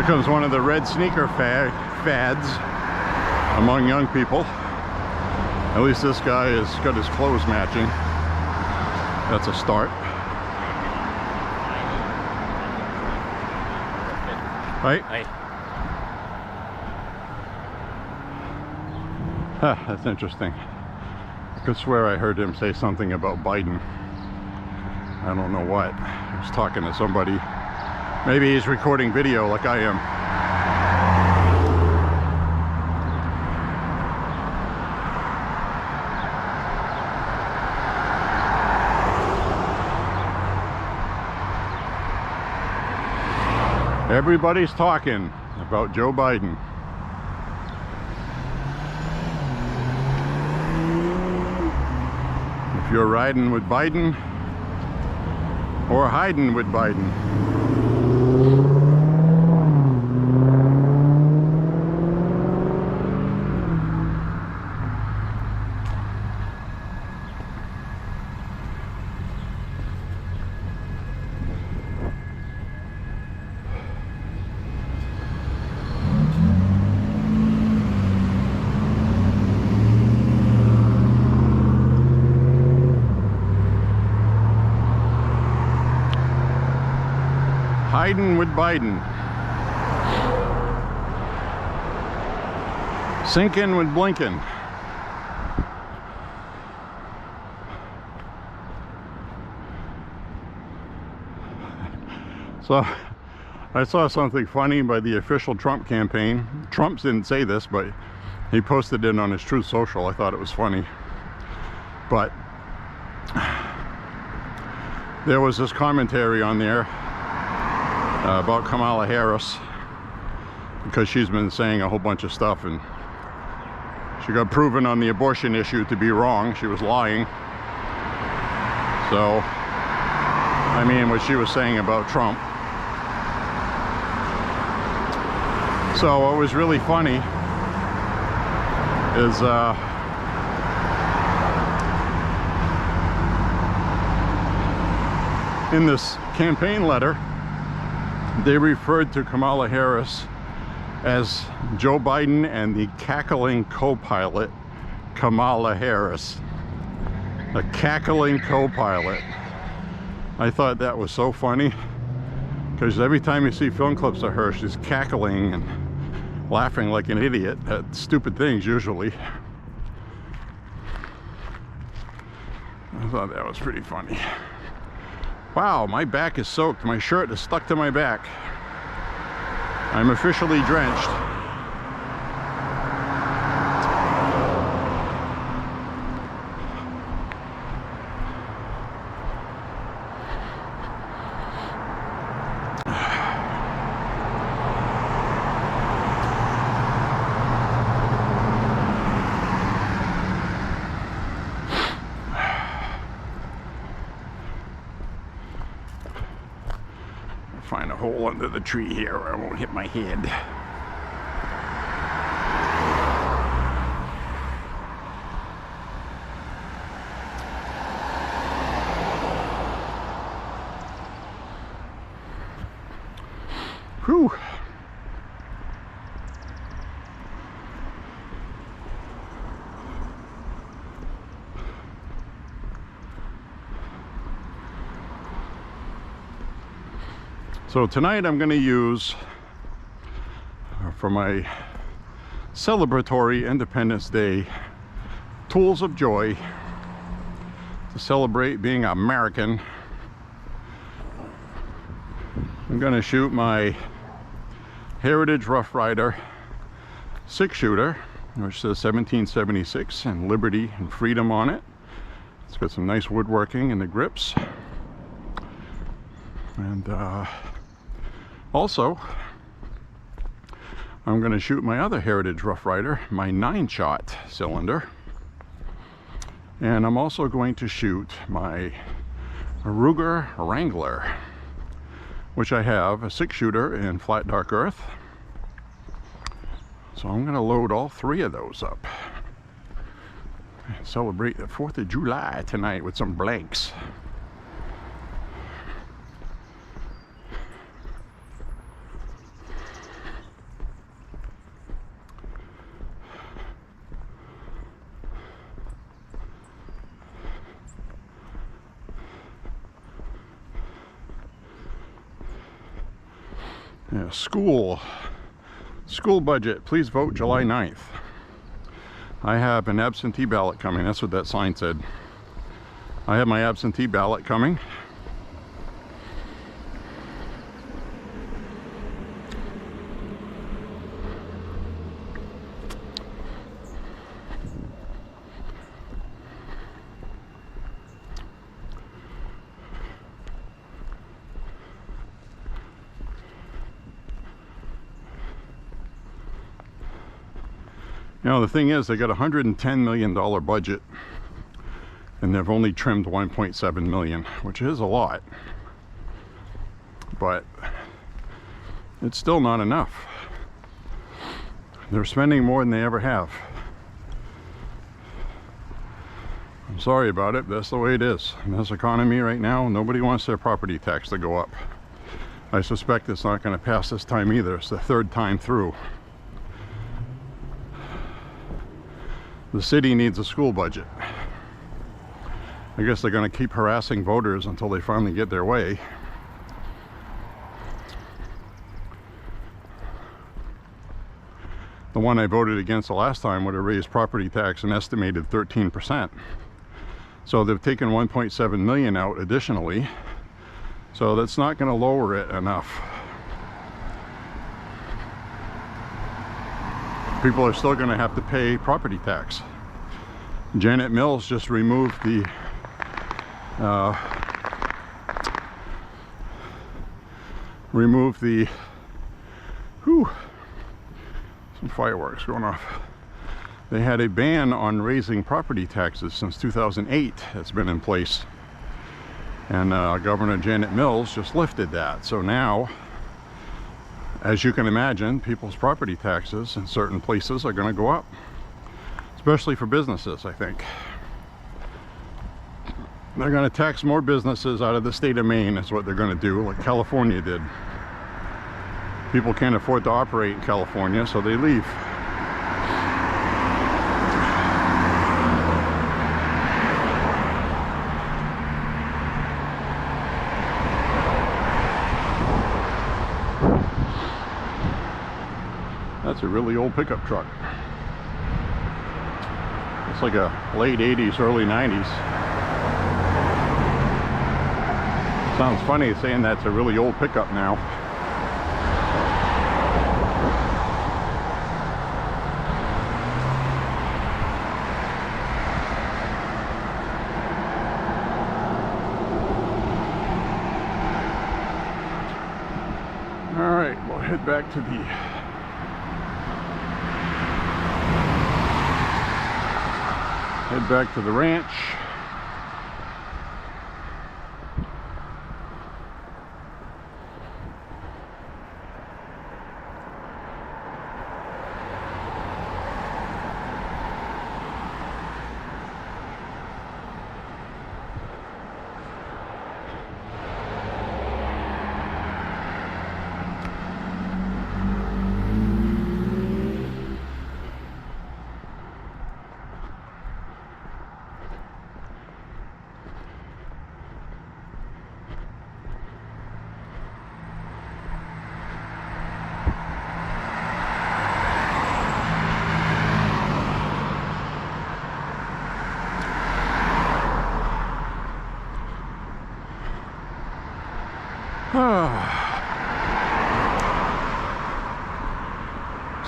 Here comes one of the red sneaker fads among young people. At least this guy has got his clothes matching. That's a start. Right? Hi. Huh, that's interesting. I could swear I heard him say something about Biden. I don't know what. He was talking to somebody. Maybe he's recording video like I am. Everybody's talking about Joe Biden. If you're riding with Biden or hiding with Biden. Hiding with Biden. Sinking with Blinken. So I saw something funny by the official Trump campaign. Trump didn't say this, but he posted it on his Truth Social. I thought it was funny. But there was this commentary on there about Kamala Harris, because she's been saying a whole bunch of stuff, and she got proven on the abortion issue to be wrong. She was lying. So, I mean, what she was saying about Trump. So what was really funny is in this campaign letter, they referred to Kamala Harris as Joe Biden and the cackling co-pilot, Kamala Harris. A cackling co-pilot. I thought that was so funny, because every time you see film clips of her, she's cackling and laughing like an idiot at stupid things, usually. I thought that was pretty funny. Wow, my back is soaked. My shirt is stuck to my back. I'm officially drenched. Find a hole under the tree here where I won't hit my head. Whew. So tonight I'm going to use, for my celebratory Independence Day tools of joy, to celebrate being American, I'm going to shoot my Heritage Rough Rider 6-shooter, which says 1776 and Liberty and Freedom on it. It's got some nice woodworking in the grips. And also, I'm going to shoot my other Heritage Rough Rider, my 9-shot cylinder. And I'm also going to shoot my Ruger Wrangler, which I have a 6-shooter in flat dark earth. So I'm going to load all 3 of those up and celebrate the 4th of July tonight with some blanks. Yeah, school budget, please vote July 9th. I have an absentee ballot coming. That's what that sign said. I have my absentee ballot coming. You know, the thing is, they got a $110 million budget, and they've only trimmed 1.7 million, which is a lot, but it's still not enough. They're spending more than they ever have. I'm sorry about it, but that's the way it is. In this economy right now, nobody wants their property tax to go up. I suspect it's not going to pass this time either. It's the third time through. The city needs a school budget. I guess they're going to keep harassing voters until they finally get their way. The one I voted against the last time would have raised property tax an estimated 13%. So they've taken 1.7 million out additionally. So that's not going to lower it enough. People are still going to have to pay property tax. Janet Mills just removed the some fireworks going off. They had a ban on raising property taxes since 2008. That's been in place, and Governor Janet Mills just lifted that. So now, as you can imagine, people's property taxes in certain places are going to go up, especially for businesses, I think. They're going to tax more businesses out of the state of Maine, is what they're going to do, like California did. People can't afford to operate in California, so they leave. That's a really old pickup truck. It's like a late 80s, early 90s. Sounds funny saying that's a really old pickup now. All right, we'll head back to the ranch.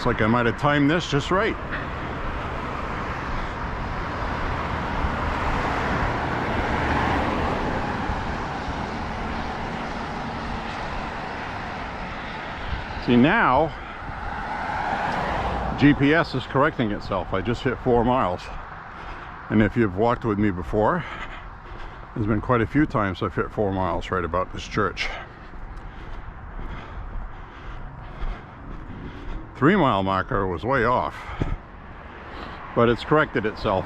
Looks like I might have timed this just right. See, now GPS is correcting itself. I just hit 4 miles. And if you've walked with me before, there's been quite a few times I've hit 4 miles right about this church. 3 mile marker was way off, but it's corrected itself.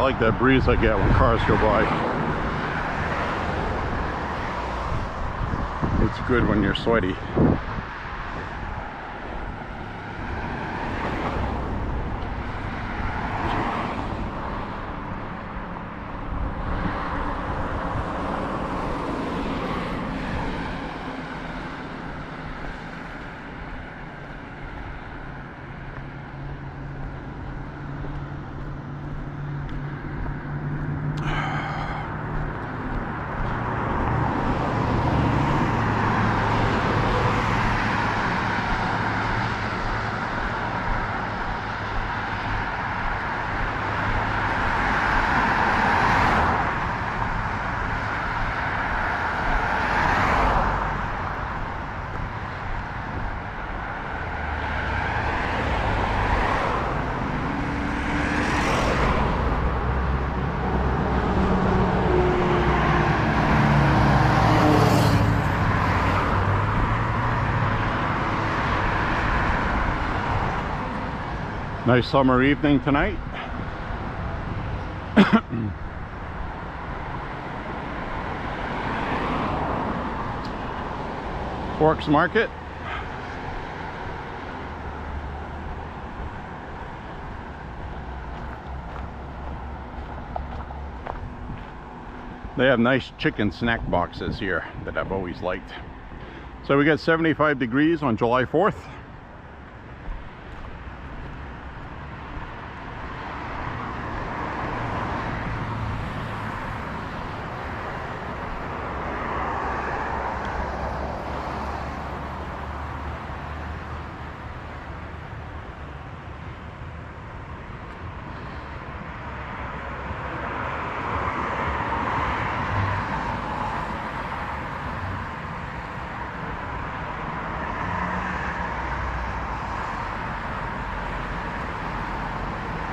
like that breeze I get when cars go by. It's good when you're sweaty. Nice summer evening tonight. Forks Market. They have nice chicken snack boxes here that I've always liked. So we got 75 degrees on July 4th.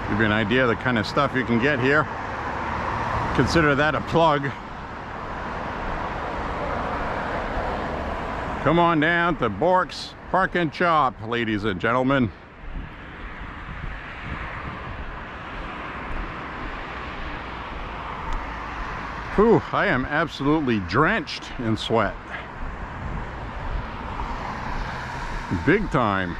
Give you an idea of the kind of stuff you can get here. Consider that a plug. Come on down to Bork's Park and Chop, ladies and gentlemen. Whew, I am absolutely drenched in sweat. Big time.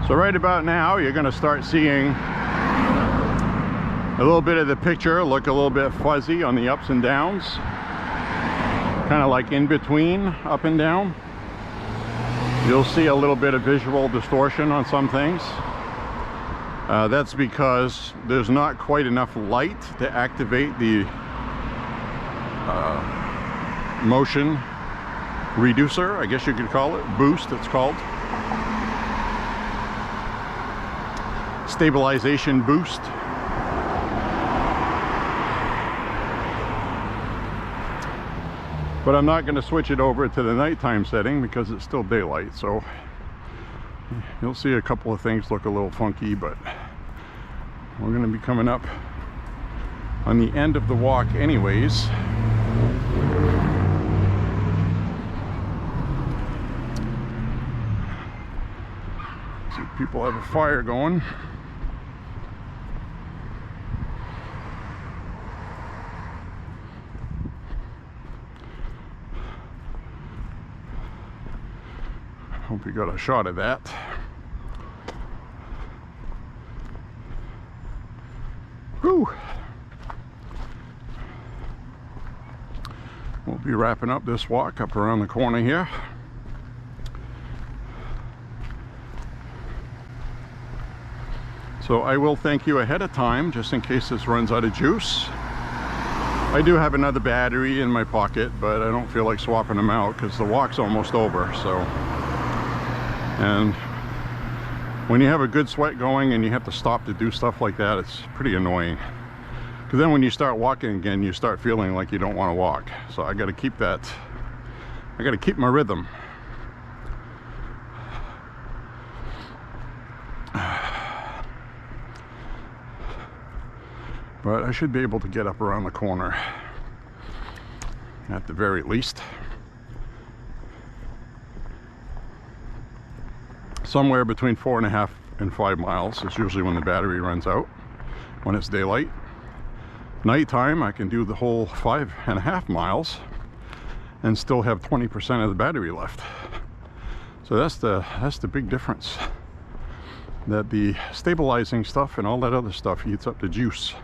So right about now, you're going to start seeing a little bit of the picture look a little bit fuzzy on the ups and downs. Kind of like in between up and down. You'll see a little bit of visual distortion on some things. That's because there's not quite enough light to activate the motion reducer, I guess you could call it. Boost, it's called. Stabilization boost. But I'm not going to switch it over to the nighttime setting because it's still daylight, so you'll see a couple of things look a little funky, but we're going to be coming up on the end of the walk anyways. See, people have a fire going. Hope you got a shot of that. Whew. We'll be wrapping up this walk up around the corner here. So I will thank you ahead of time just in case this runs out of juice. I do have another battery in my pocket, but I don't feel like swapping them out because the walk's almost over. So. And when you have a good sweat going and you have to stop to do stuff like that, it's pretty annoying. Because then when you start walking again, you start feeling like you don't want to walk. So I got to keep that, I got to keep my rhythm. But I should be able to get up around the corner at the very least. Somewhere between 4.5 and 5 miles is usually when the battery runs out, when it's daylight. Nighttime, I can do the whole 5.5 miles and still have 20% of the battery left. So that's the big difference. That the stabilizing stuff and all that other stuff eats up the juice.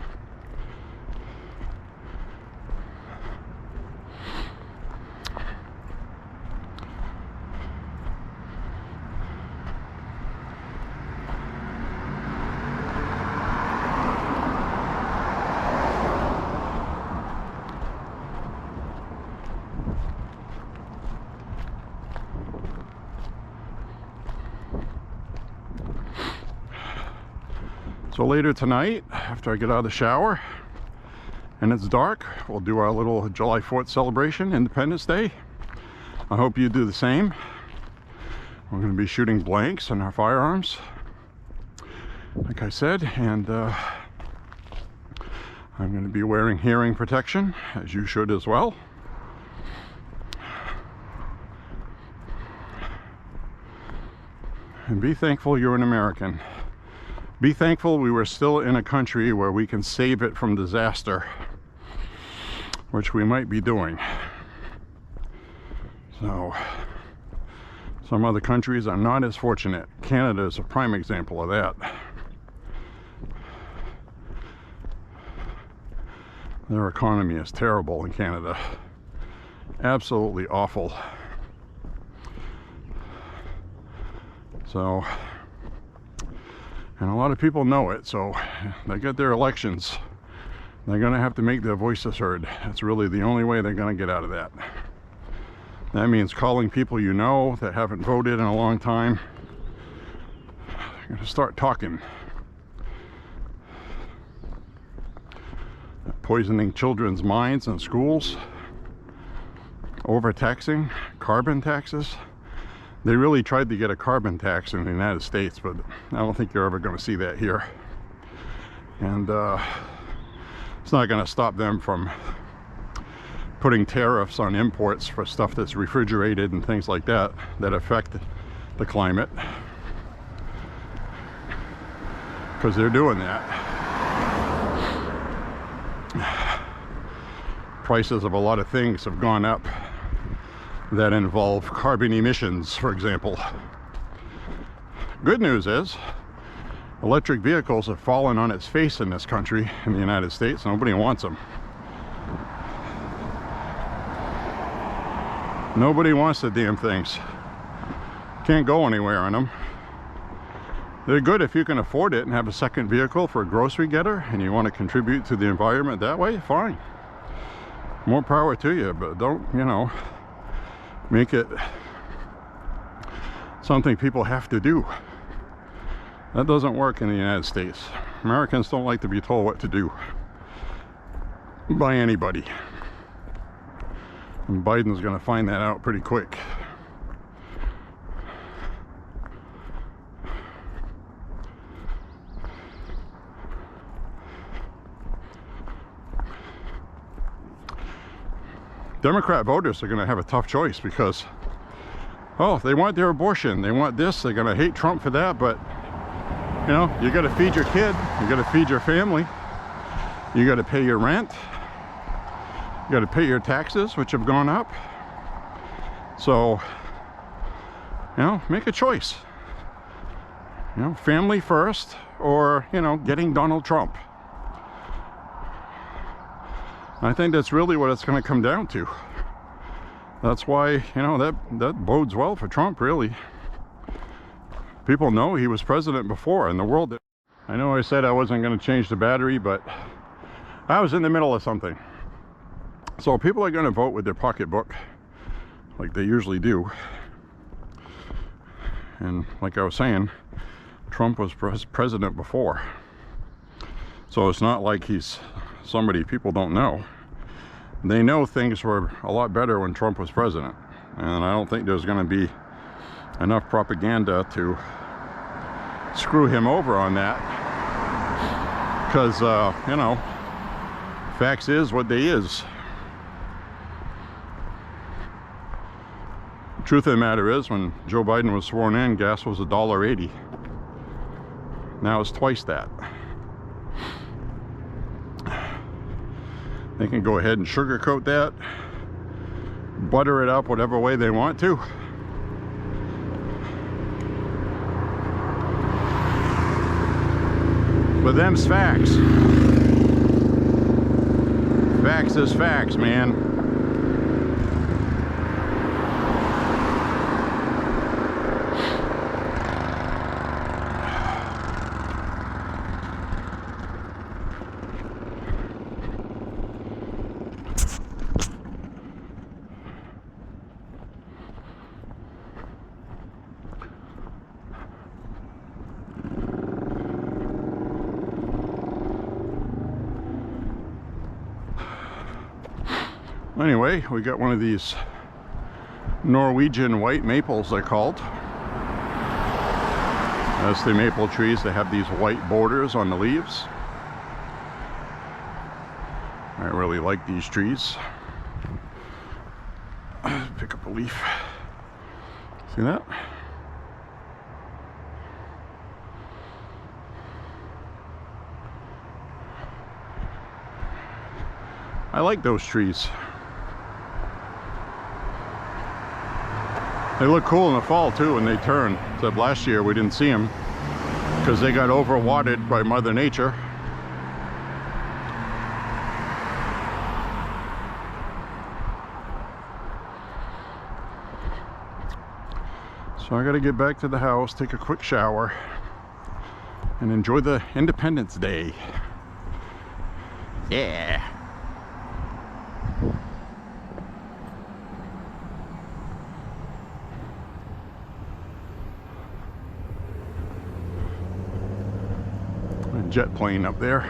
So later tonight, after I get out of the shower and it's dark, we'll do our little July 4th celebration, Independence Day. I hope you do the same. We're going to be shooting blanks in our firearms, like I said, and I'm going to be wearing hearing protection, as you should as well. And be thankful you're an American. Be thankful we were still in a country where we can save it from disaster, which we might be doing. So, some other countries are not as fortunate. Canada is a prime example of that. Their economy is terrible in Canada. Absolutely awful. So, and a lot of people know it, so they get their elections. They're going to have to make their voices heard. That's really the only way they're going to get out of that. That means calling people you know that haven't voted in a long time. They're going to start talking. Poisoning children's minds in schools. Overtaxing, carbon taxes. They really tried to get a carbon tax in the United States, but I don't think you're ever going to see that here. And it's not going to stop them from putting tariffs on imports for stuff that's refrigerated and things like that that affect the climate. Because they're doing that. Prices of a lot of things have gone up that involve carbon emissions, for example. Good news is, electric vehicles have fallen on its face in this country, in the United States. Nobody wants them. Nobody wants the damn things. Can't go anywhere on them. They're good if you can afford it and have a second vehicle for a grocery getter and you want to contribute to the environment that way, fine. More power to you, but don't, you know, make it something people have to do. That doesn't work in the United States. Americans don't like to be told what to do by anybody. And Biden's going to find that out pretty quick. Democrat voters are going to have a tough choice because, oh, they want their abortion, they want this, they're going to hate Trump for that, but, you know, you got to feed your kid, you got to feed your family, you got to pay your rent, you got to pay your taxes, which have gone up. So, you know, make a choice. You know, family first, or, you know, getting Donald Trump. I think that's really what it's going to come down to. That's why, you know, that bodes well for Trump, really. People know he was president before, and the world did. I know I said I wasn't going to change the battery, but I was in the middle of something. So people are going to vote with their pocketbook, like they usually do. And like I was saying, Trump was president before. So it's not like he's somebody people don't know. They know things were a lot better when Trump was president, and I don't think there's going to be enough propaganda to screw him over on that, because you know, Facts is what they is. Truth of the matter is, when Joe Biden was sworn in, gas was $1.80. Now it's twice that. They can go ahead and sugarcoat that, butter it up whatever way they want to. But them's facts. Facts is facts, man. Anyway, we got one of these Norwegian white maples, they're called. That's the maple trees that have these white borders on the leaves. I really like these trees. Pick up a leaf. See that? I like those trees. They look cool in the fall too when they turn. Except last year we didn't see them because they got overwatered by Mother Nature. So I gotta get back to the house, take a quick shower, and enjoy the Independence Day. Yeah. Jet plane up there.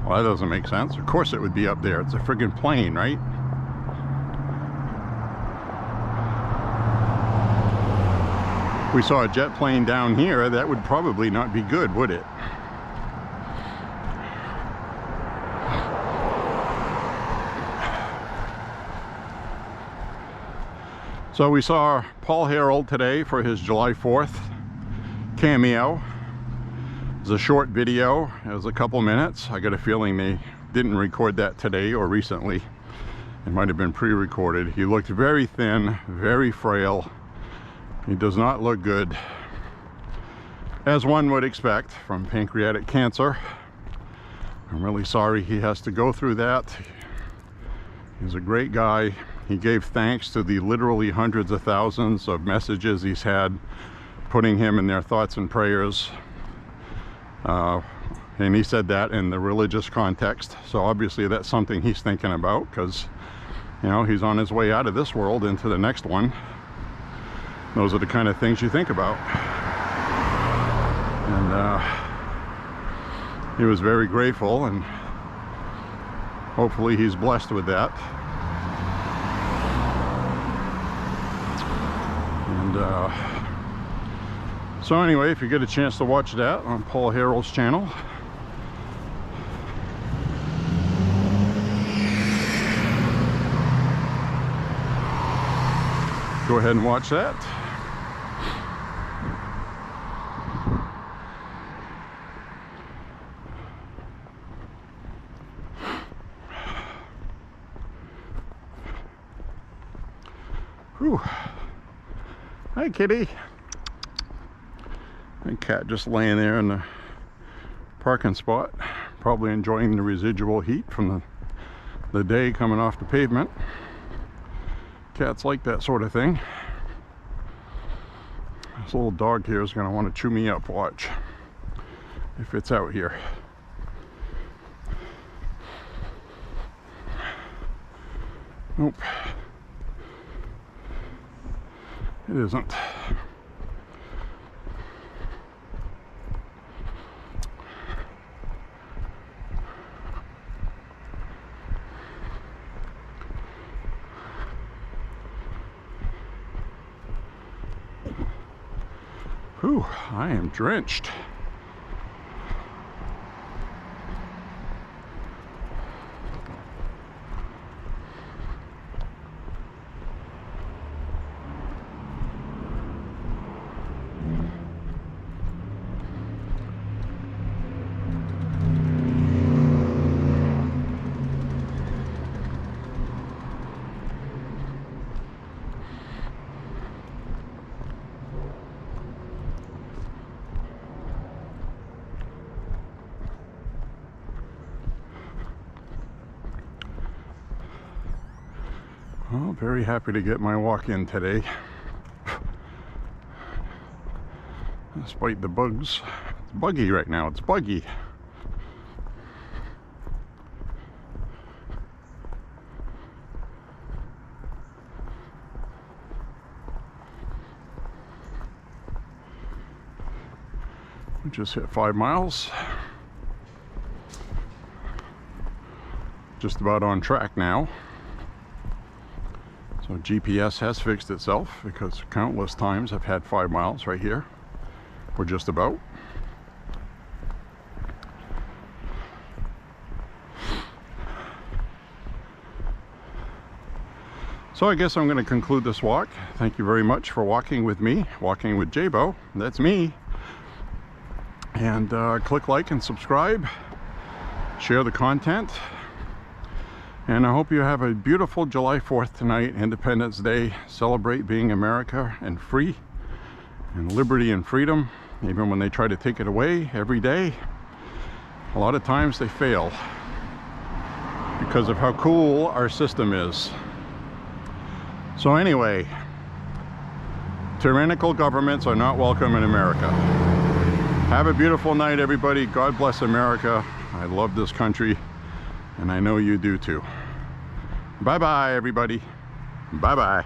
Well, that doesn't make sense. Of course it would be up there. It's a friggin' plane, right? If we saw a jet plane down here, that would probably not be good, would it? So we saw Paul Harold today for his July 4th cameo. It was a short video. It was a couple minutes. I got a feeling they didn't record that today or recently. It might have been pre-recorded. He looked very thin, very frail. He does not look good, as one would expect from pancreatic cancer. I'm really sorry he has to go through that. He's a great guy. He gave thanks to the literally hundreds of thousands of messages he's had, putting him in their thoughts and prayers. And he said that in the religious context. So obviously that's something he's thinking about, because, you know, he's on his way out of this world into the next one. Those are the kind of things you think about. And he was very grateful, and hopefully he's blessed with that. And so anyway, if you get a chance to watch that on Paul Harold's channel, go ahead and watch that. Whew. Hi, kitty. And cat just laying there in the parking spot, probably enjoying the residual heat from the day coming off the pavement. Cats like that sort of thing. This little dog here is going to want to chew me up, watch, if it's out here. Nope. It isn't. Whew, I am drenched. Well, very happy to get my walk in today. Despite the bugs. It's buggy right now, it's buggy. We just hit 5 miles. Just about on track now. So GPS has fixed itself because countless times I've had 5 miles right here. We're just about. So I guess I'm going to conclude this walk. Thank you very much for walking with me, walking with Beau. That's me. And click like and subscribe. Share the content. And I hope you have a beautiful July 4th tonight, Independence Day. Celebrate being America and free and liberty and freedom, even when they try to take it away every day. A lot of times they fail because of how cool our system is. So anyway, tyrannical governments are not welcome in America. Have a beautiful night, everybody. God bless America. I love this country, and I know you do too. Bye-bye, everybody. Bye-bye.